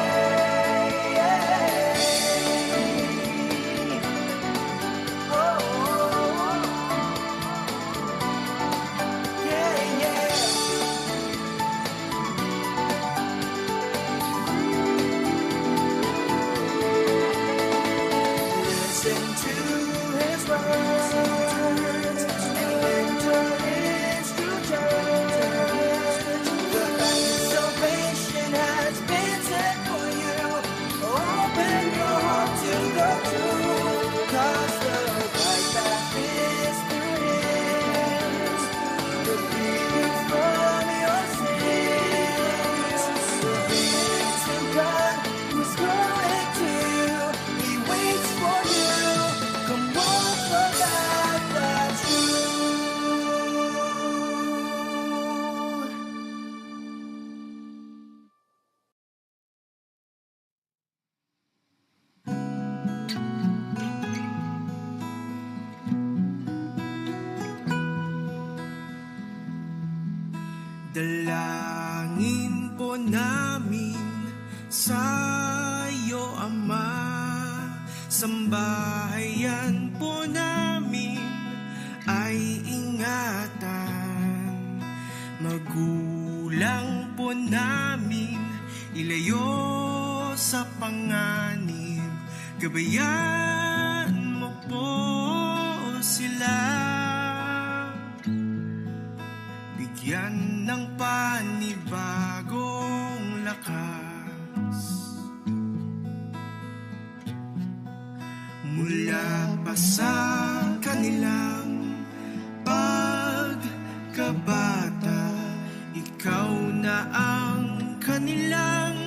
Oh, yeah, yeah. Listen to His words and enter His true church. The path to salvation has been set for you. Open your heart to the truth, 'cause the right path is through His. He'll free you from your sins. He'll bring you to God, who's calling to you. He waits for you. Come walk for God, that's true. Dalangin po namin sa'yo, Ama. Sambahayan po namin ay ingatan. Magulang po namin ilayo sa panganib. Gabayan mo po sila. Bigyan ng panibagong lakas mula pa sa kanilang pagkabata. Ikaw na ang kanilang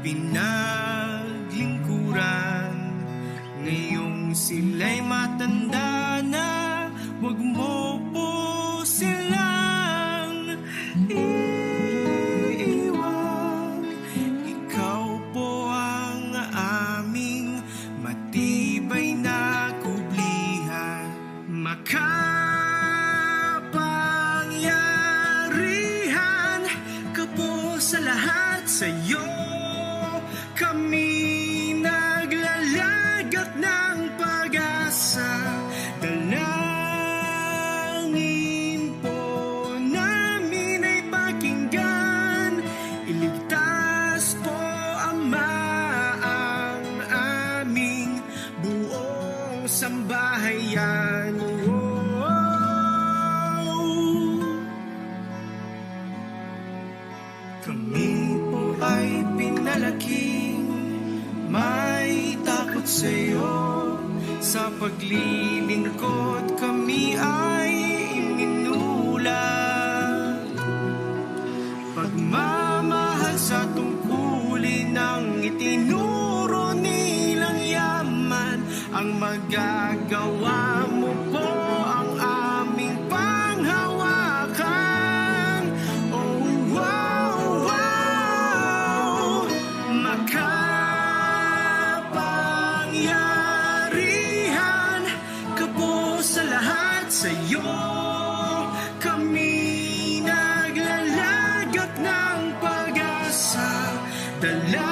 pinaglingkuran. Ngayong sila'y matanda na, wag mo po silang iiwan. Ikaw po ang aming matibay na kublihan. Makapangyarihan ka po sa lahat. Sa'yo kami naglalagak ng pag-asa. Dalangin po namin ay pakinggan. Iligtas po, Ama, ang aming buong sambahayan. Kami po ay pinalaking may takot sa'yo. Sa paglilingkod kami ay iminulat. Pagmamahal sa tungkulin ng itinuro nilang yaman. Ang magagawa mo po ang aming panghawakan. Dalangin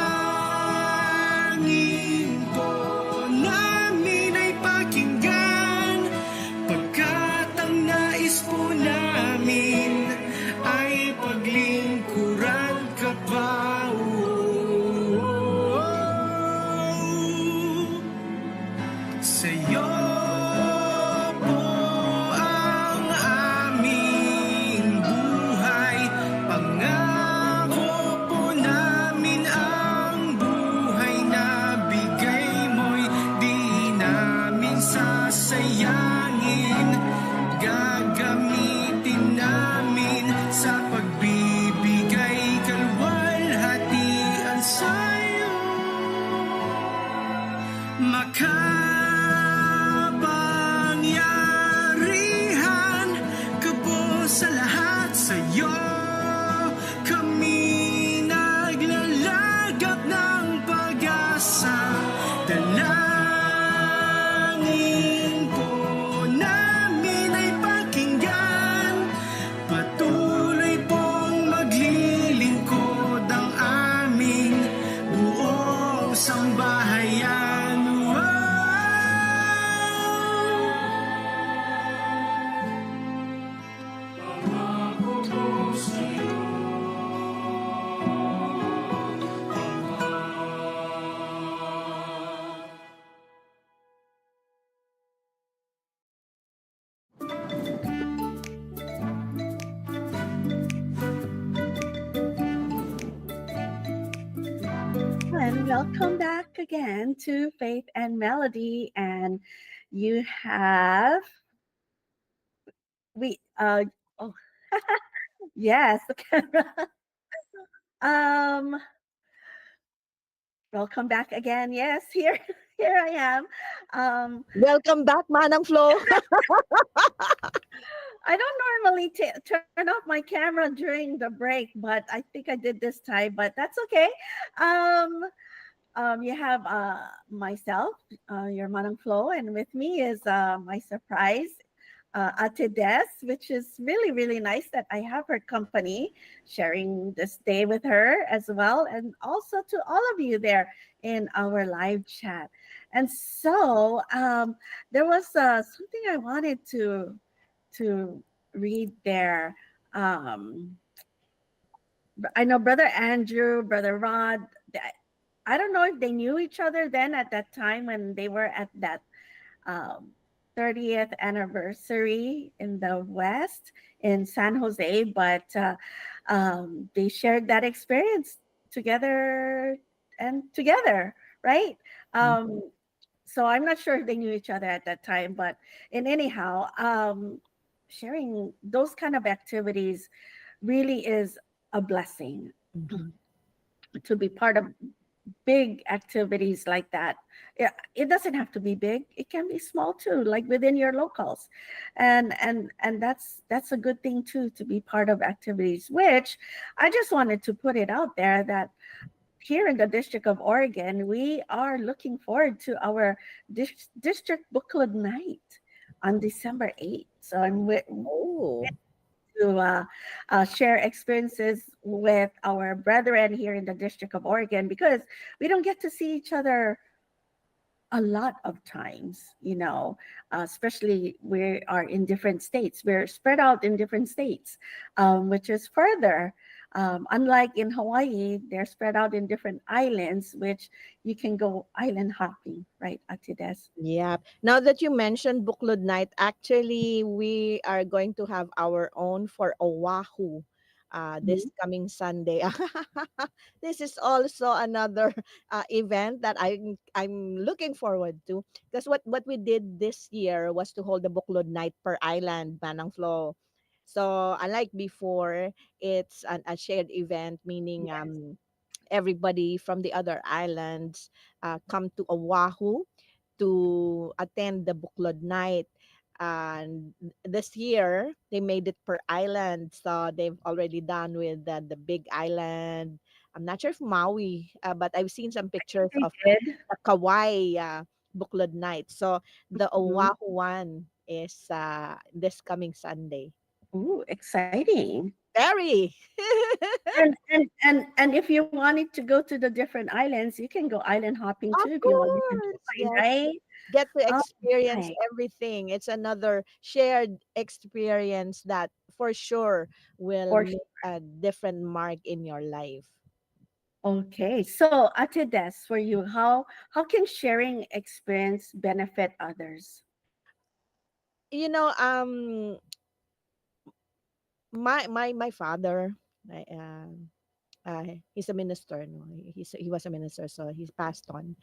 po namin ay pakinggan, pagkat ang nais po namin ay paglingkuran ka pa. Sa'yo po ang aming buhay, pangako po namin ang buhay na bigay mo'y di namin sasayangin, gagamitin namin sa pagbibigay kalwalhatian sa'yo. Makapangyarihan ka po sa lahat, sa'yo kami naglalagak ng pag-asa. Dalangin po namin ay pakinggan, patuloy pong maglilingkod ang aming buong sambahayan. And welcome back again to Faith and Melody. And you have we oh yes, the camera. Um welcome back again. Yes, here here I am. Welcome back, Manang Flo. I don't normally turn off my camera during the break, but I think I did this time, but that's okay. Um you have myself, your Manang Flo, and with me is my surprise, Ate Des, which is really, really nice that I have her company, sharing this day with her as well, and also to all of you there in our live chat. And so there was something I wanted to read there. I know Brother Andrew, Brother Rod, I don't know if they knew each other then at that time when they were at that um, 30th anniversary in the West in San Jose, but they shared that experience together and together, right? Um, so I'm not sure if they knew each other at that time, but in anyhow, sharing those kind of activities really is a blessing to be part of big activities like that. Yeah, it doesn't have to be big, it can be small too, like within your locals. And that's a good thing too, to be part of activities, which I just wanted to put it out there that here in the District of Oregon, we are looking forward to our district book club night on December 8th. So I'm Oh, to share experiences with our brethren here in the District of Oregon, because we don't get to see each other a lot of times, especially we are in different states. We're spread out in different states, which is further. Unlike in Hawaii, they're spread out in different islands, which you can go island hopping, right, Atides? yeah. Now that you mentioned Buklod Night, actually, we are going to have our own for Oahu this coming Sunday. This is also another event that I'm looking forward to, because what we did this year was to hold the Buklod Night per island, Manang Flo. So unlike before, it's a shared event, meaning everybody from the other islands come to Oahu to attend the Buklod Night. And this year, they made it per island. So they've already done with the big island. I'm not sure if Maui, but I've seen some pictures They of did. the Kauai Buklod Night. So the Mhm. Oahu one is this coming Sunday. Ooh, exciting. Very. And if you wanted to go to the different islands, you can go island hopping Of too if you want different course. joy, Yes. right? Get to Oh, experience right. everything. It's another shared experience that for sure will For make a different mark in your life. Okay, so Ate Des, for you, how can sharing experience benefit others? You know, my father, I, he's a minister. No, he was a minister, so he's passed on.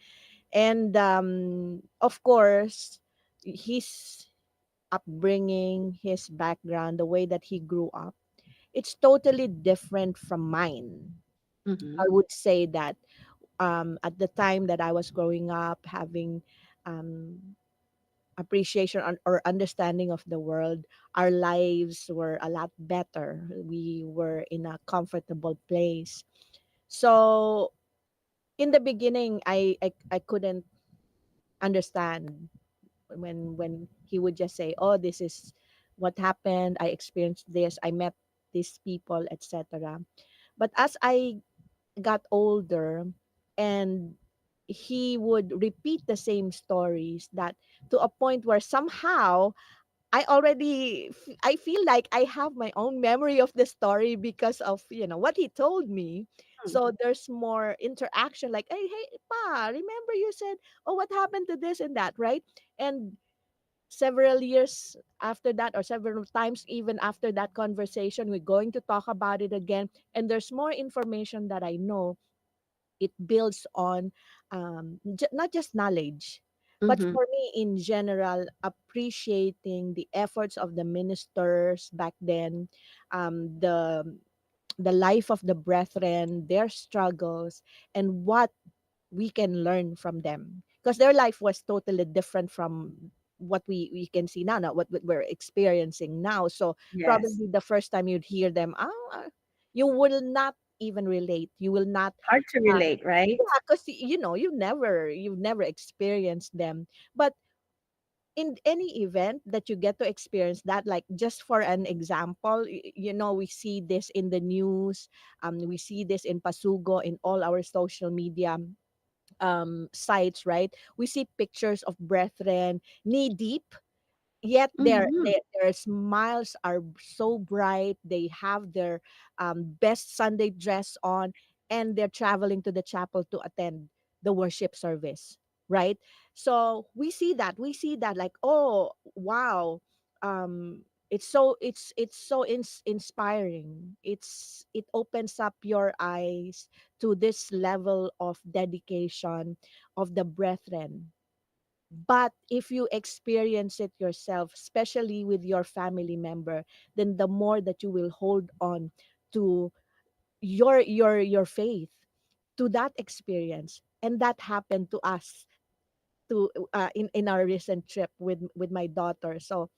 And of course, his upbringing, his background, the way that he grew up, it's totally different from mine. I Mm-hmm. would say that at the time that I was growing up, having appreciation or understanding of the world, our lives were a lot better. We were in a comfortable place. So in the beginning, I couldn't understand when he would just say, "Oh, this is what happened. I experienced this. I met these people, etc." But as I got older, and he would repeat the same stories, that to a point where somehow I feel like I have my own memory of the story because of, what he told me. So there's more interaction, like, hey, pa, remember you said, oh, what happened to this and that, right? And several years after that, or several times even after that conversation, we're going to talk about it again, and there's more information that I know. It builds on not just knowledge, but Mm-hmm. for me in general, appreciating the efforts of the ministers back then, the life of the brethren, their struggles, and what we can learn from them, because their life was totally different from what we can see now, not what we're experiencing now. So Yes. probably the first time you'd hear them, you will not even relate, you will not Hard to relate, right? yeah, because you've never experienced them. But in any event that you get to experience that, like just for an example, we see this in the news, we see this in Pasugo, in all our social media sites, right? We see pictures of brethren knee deep, yet Mm-hmm. their smiles are so bright. They have their best Sunday dress on, and they're traveling to the chapel to attend the worship service, right? So we see that like, oh wow, it's so inspiring. It opens up your eyes to this level of dedication of the brethren. But if you experience it yourself, especially with your family member, then the more that you will hold on to your faith, to that experience. And that happened to us, to in our recent trip with my daughter. So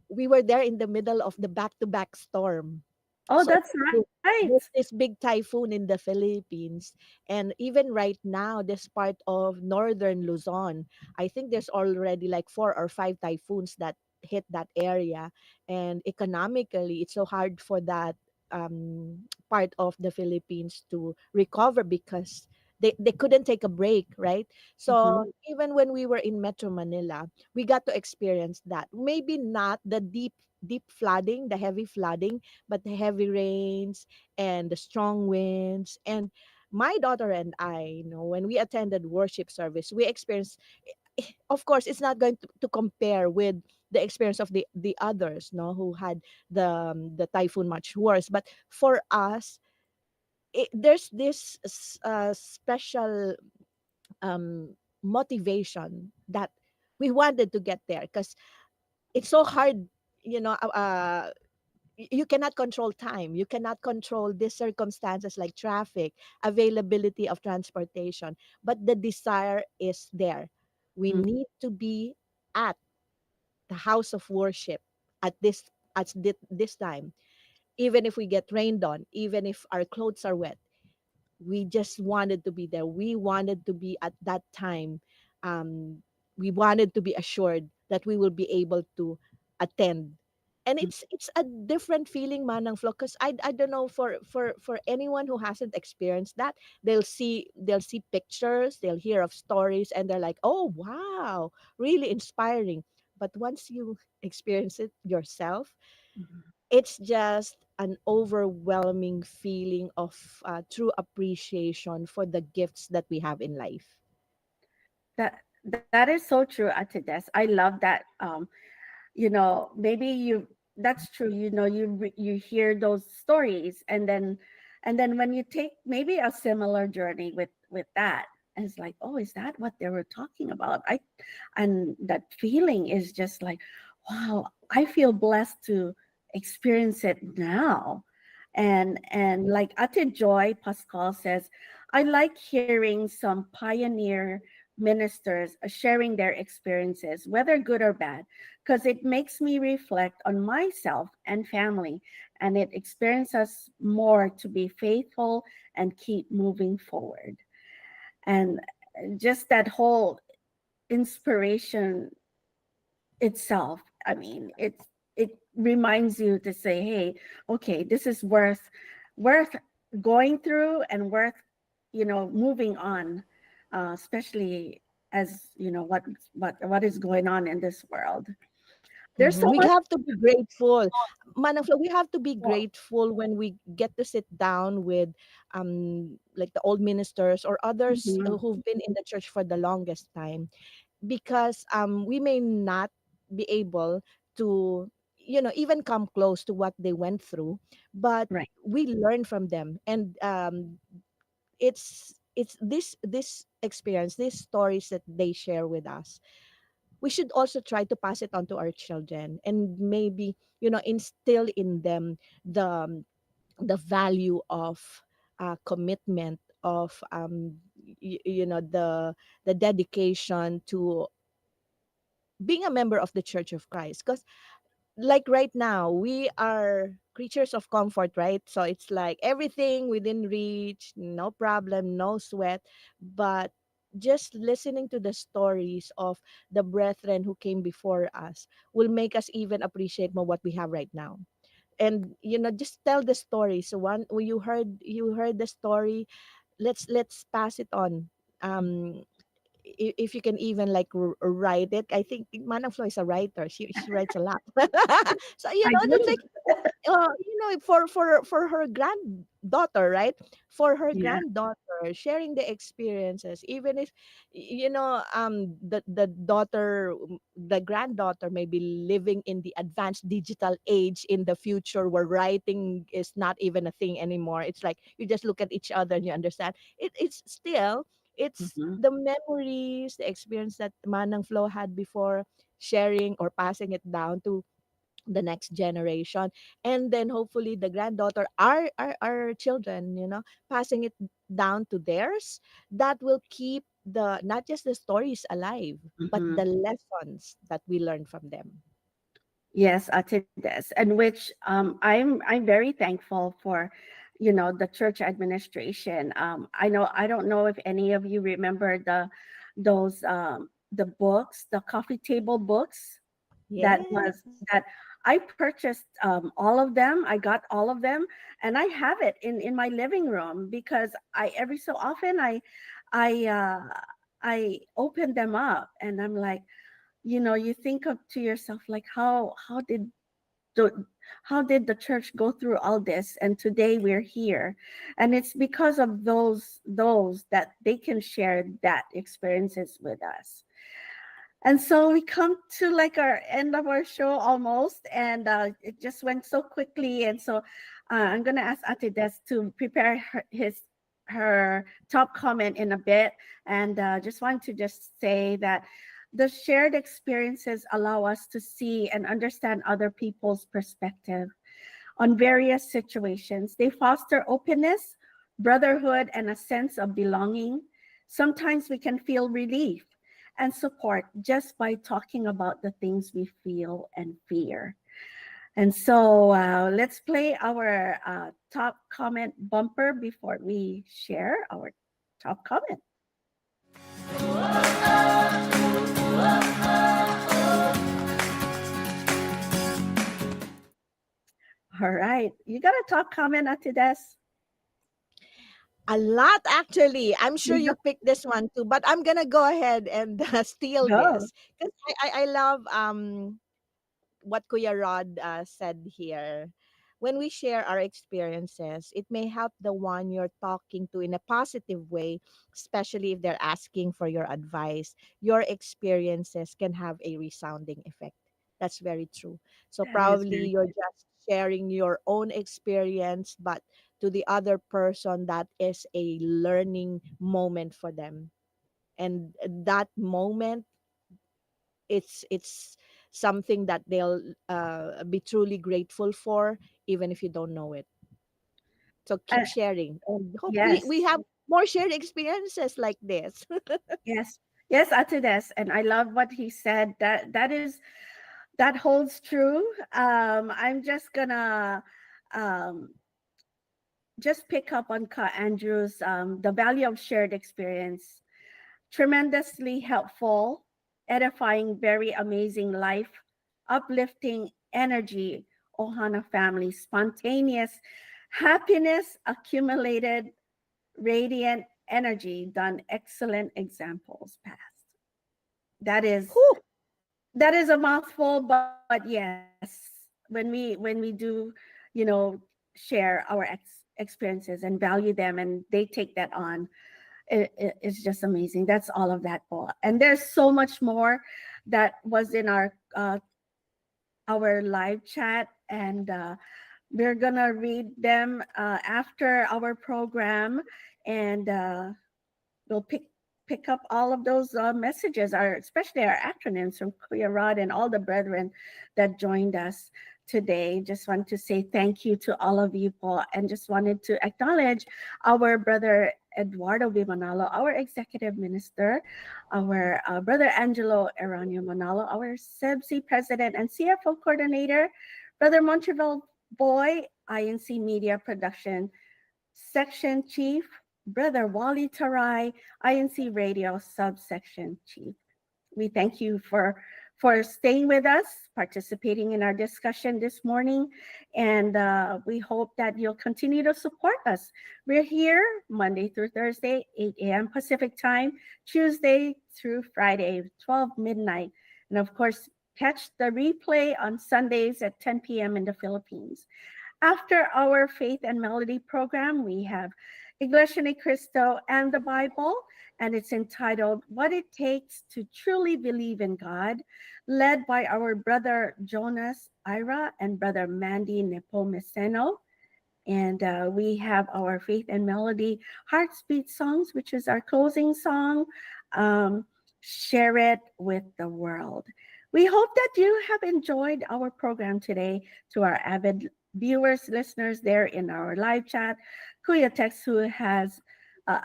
we were there in the middle of the back-to-back storm. Oh, So that's right. there's this big typhoon in the Philippines, and even right now, this part of northern Luzon, I think there's already like 4 or 5 typhoons that hit that area, and economically, it's so hard for that part of the Philippines to recover because they couldn't take a break, right? So Mm-hmm. even when we were in Metro Manila, we got to experience that. Maybe not the deep flooding, the heavy flooding, but the heavy rains and the strong winds. And my daughter and I, when we attended worship service, we experienced, of course, it's not going to compare with the experience of the others, no, who had the typhoon much worse. But for us, there's this special motivation that we wanted to get there because it's so hard, you know uh, uh, you cannot control time. You cannot control these circumstances like traffic, availability of transportation, but the desire is there. We need to be at the house of worship at this time, even if we get rained on, even if our clothes are wet. We just wanted to be there. We wanted to be at that time. um, we wanted to be assured that we will be able to attend And it's a different feeling, Manang Flo, because I don't know, for anyone who hasn't experienced that, they'll see pictures, they'll hear of stories, and they're like, oh wow, really inspiring. But once you experience it yourself, Mhm. it's just an overwhelming feeling of true appreciation for the gifts that we have in life. That is so true, Atides. I love that. Maybe that's true. You hear those stories, and then when you take maybe a similar journey with that, and it's like, oh, is that what they were talking about? And that feeling is just like, wow, I feel blessed to experience it now. And like Ate Joy Pascal says, I like hearing some pioneer ministers sharing their experiences, whether good or bad, because it makes me reflect on myself and family, and it experiences more to be faithful and keep moving forward. And just that whole inspiration itself, I mean, it reminds you to say, hey, okay, this is worth going through and worth moving on, especially as what is going on in this world. There's so We much. have to be grateful, Manaflo. We have to be grateful when we get to sit down with, like the old ministers or others Mhm. who've been in the church for the longest time, because we may not be able to, even come close to what they went through, but Right. we learn from them. And it's this experience, these stories that they share with us, we should also try to pass it on to our children, and maybe, instill in them the value of commitment, of the dedication to being a member of the Church of Christ. Because like right now, we are creatures of comfort, right? So it's like everything within reach, no problem, no sweat. But just listening to the stories of the brethren who came before us will make us even appreciate more what we have right now. And just tell the story. So one, when you heard the story, let's pass it on. um if you can even like write it. I think Manang Flo is a writer. She writes a lot. So I that's do. like, for her granddaughter, right? For her Yeah. granddaughter, sharing the experiences, even if the granddaughter may be living in the advanced digital age in the future, where writing is not even a thing anymore. It's like you just look at each other and you understand. It's still, it's Mhm. the memories, the experience that Manang Flo had before, sharing or passing it down to the next generation, and then hopefully the granddaughter, our children, passing it down to theirs. That will keep the, not just the stories alive, but Mhm. the lessons that we learn from them. Yes, Atides, and which I'm very thankful for, the church administration. I don't know if any of you remember the books, the coffee table books Yes. that I purchased, all of them. I got all of them, and I have it in my living room because I every so often I open them up, and I'm like, you think of to yourself like, the how did the church go through all this, and today we're here, and it's because of those that they can share that experiences with us. And so we come to like our end of our show almost, and it just went so quickly. And so I'm gonna ask Ate Des to prepare her top comment in a bit, and just want to just say that the shared experiences allow us to see and understand other people's perspective on various situations. They foster openness, brotherhood, and a sense of belonging. Sometimes we can feel relief and support just by talking about the things we feel and fear. And so let's play our top comment bumper before we share our top comment. All right. You got a top comment, Ate Des? A lot, actually. I'm sure You you picked this one too, but I'm gonna go ahead and steal go. this because I love what Kuya Rod said here. When we share our experiences, it may help the one you're talking to in a positive way, especially if they're asking for your advice. Your experiences can have a resounding effect. That's very true. So That is probably very you're just sharing your own experience, but to the other person, that is a learning moment for them. And that moment, it's something that they'll be truly grateful for, even if you don't know it. So uh, keep sharing, and hopefully we yes. have more shared experiences like this. Yes. Yes, Ate Des. And I love what he said. That holds true. I'm just gonna um just pick up on Andrew's the value of shared experience. Tremendously helpful, edifying, very amazing life, uplifting energy, Ohana family, spontaneous happiness, accumulated, radiant energy, done excellent examples past. That is Whew. that is a mouthful, but yes, when we do, you know, share our experiences and value them, and they take that on, it's just amazing. That's all of that, Paul. And there's so much more that was in our live chat, and we're gonna read them after our program, and we'll pick up all of those messages, our especially our acronyms from Kuya Rod and all the brethren that joined us today. Just want to say thank you to all of you, Paul, and just wanted to acknowledge our brother Eduardo V. Manalo, our executive minister, our brother Angelo Eranio Manalo, our CEBSI president and CFO coordinator, brother Montreval Boy, INC Media Production Section Chief, Brother Wally Tarai, INC Radio Subsection Chief. We thank you for staying with us, participating in our discussion this morning, and we hope that you'll continue to support us. We're here Monday through Thursday, 8 a.m. Pacific Time, Tuesday through Friday, 12 midnight, and of course, catch the replay on Sundays at 10 p.m. in the Philippines. After our Faith and Melody program, we have Iglesia Ni Cristo and the Bible, and it's entitled What It Takes to Truly Believe in God, led by our brother Jonas Ira and brother Mandy Nepomuceno. And we have our Faith and Melody Heartbeat songs, which is our closing song, Share It with the World. We hope that you have enjoyed our program today. To our avid viewers, listeners there in our live chat, Kuya Tex, who has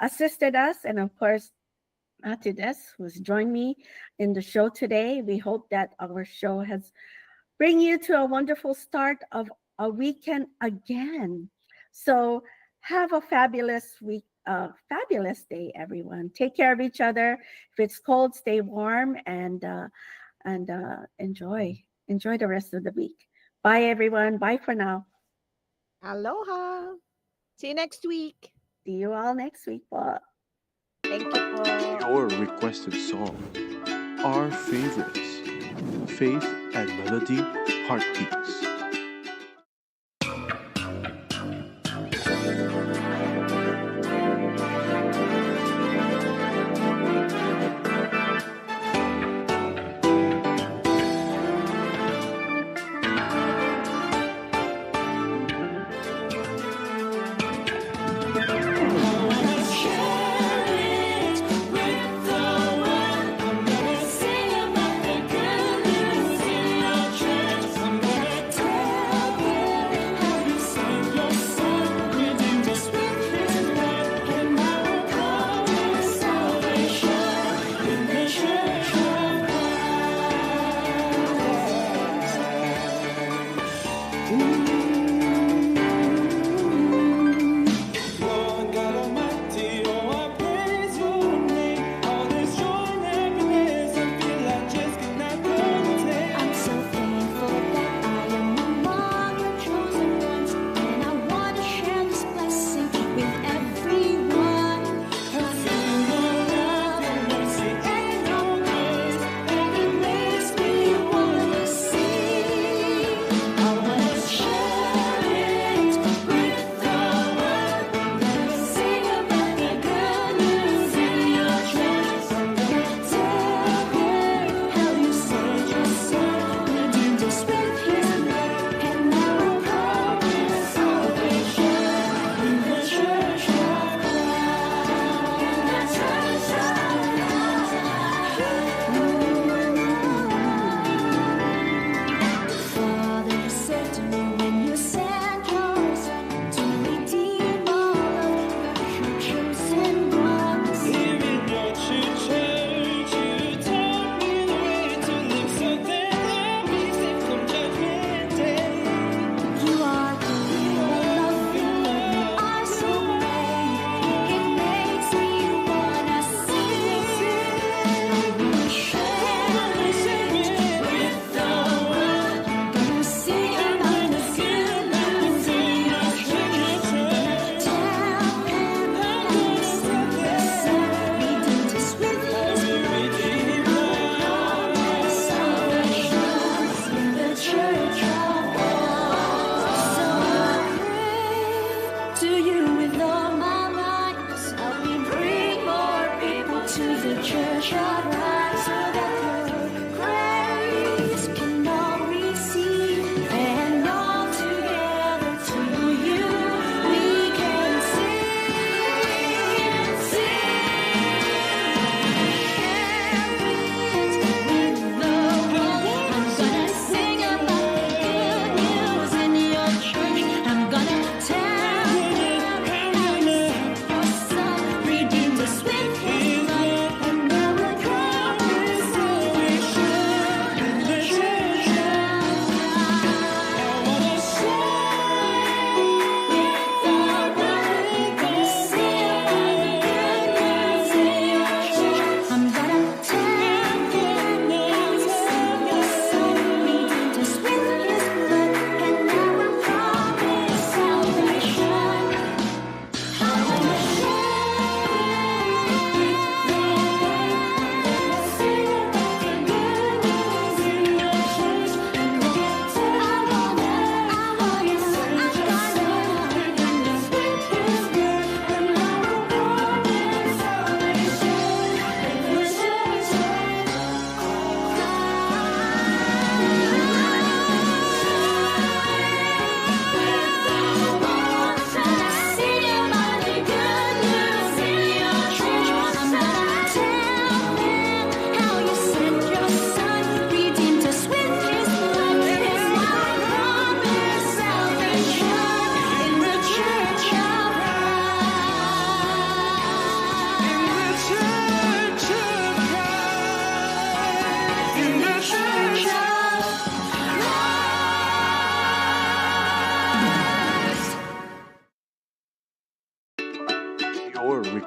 assisted us, and of course, Atides, who's joined me in the show today. We hope that our show has bring you to a wonderful start of a weekend again. So have a fabulous week, fabulous day, everyone. Take care of each other. If it's cold, stay warm, and enjoy the rest of the week. Bye, everyone. Bye for now. Aloha. See you next week. See you all next week. Bye. Thank you po. Your requested song, our favorites, Faith and Melody Heartbeats. Sing about the good news in your church.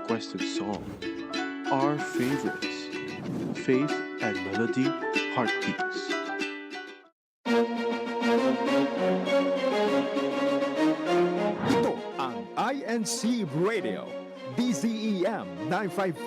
requested song, Our Favorites, Faith and Melody Heartbeats. Ito ang INC Radio, DZEM 954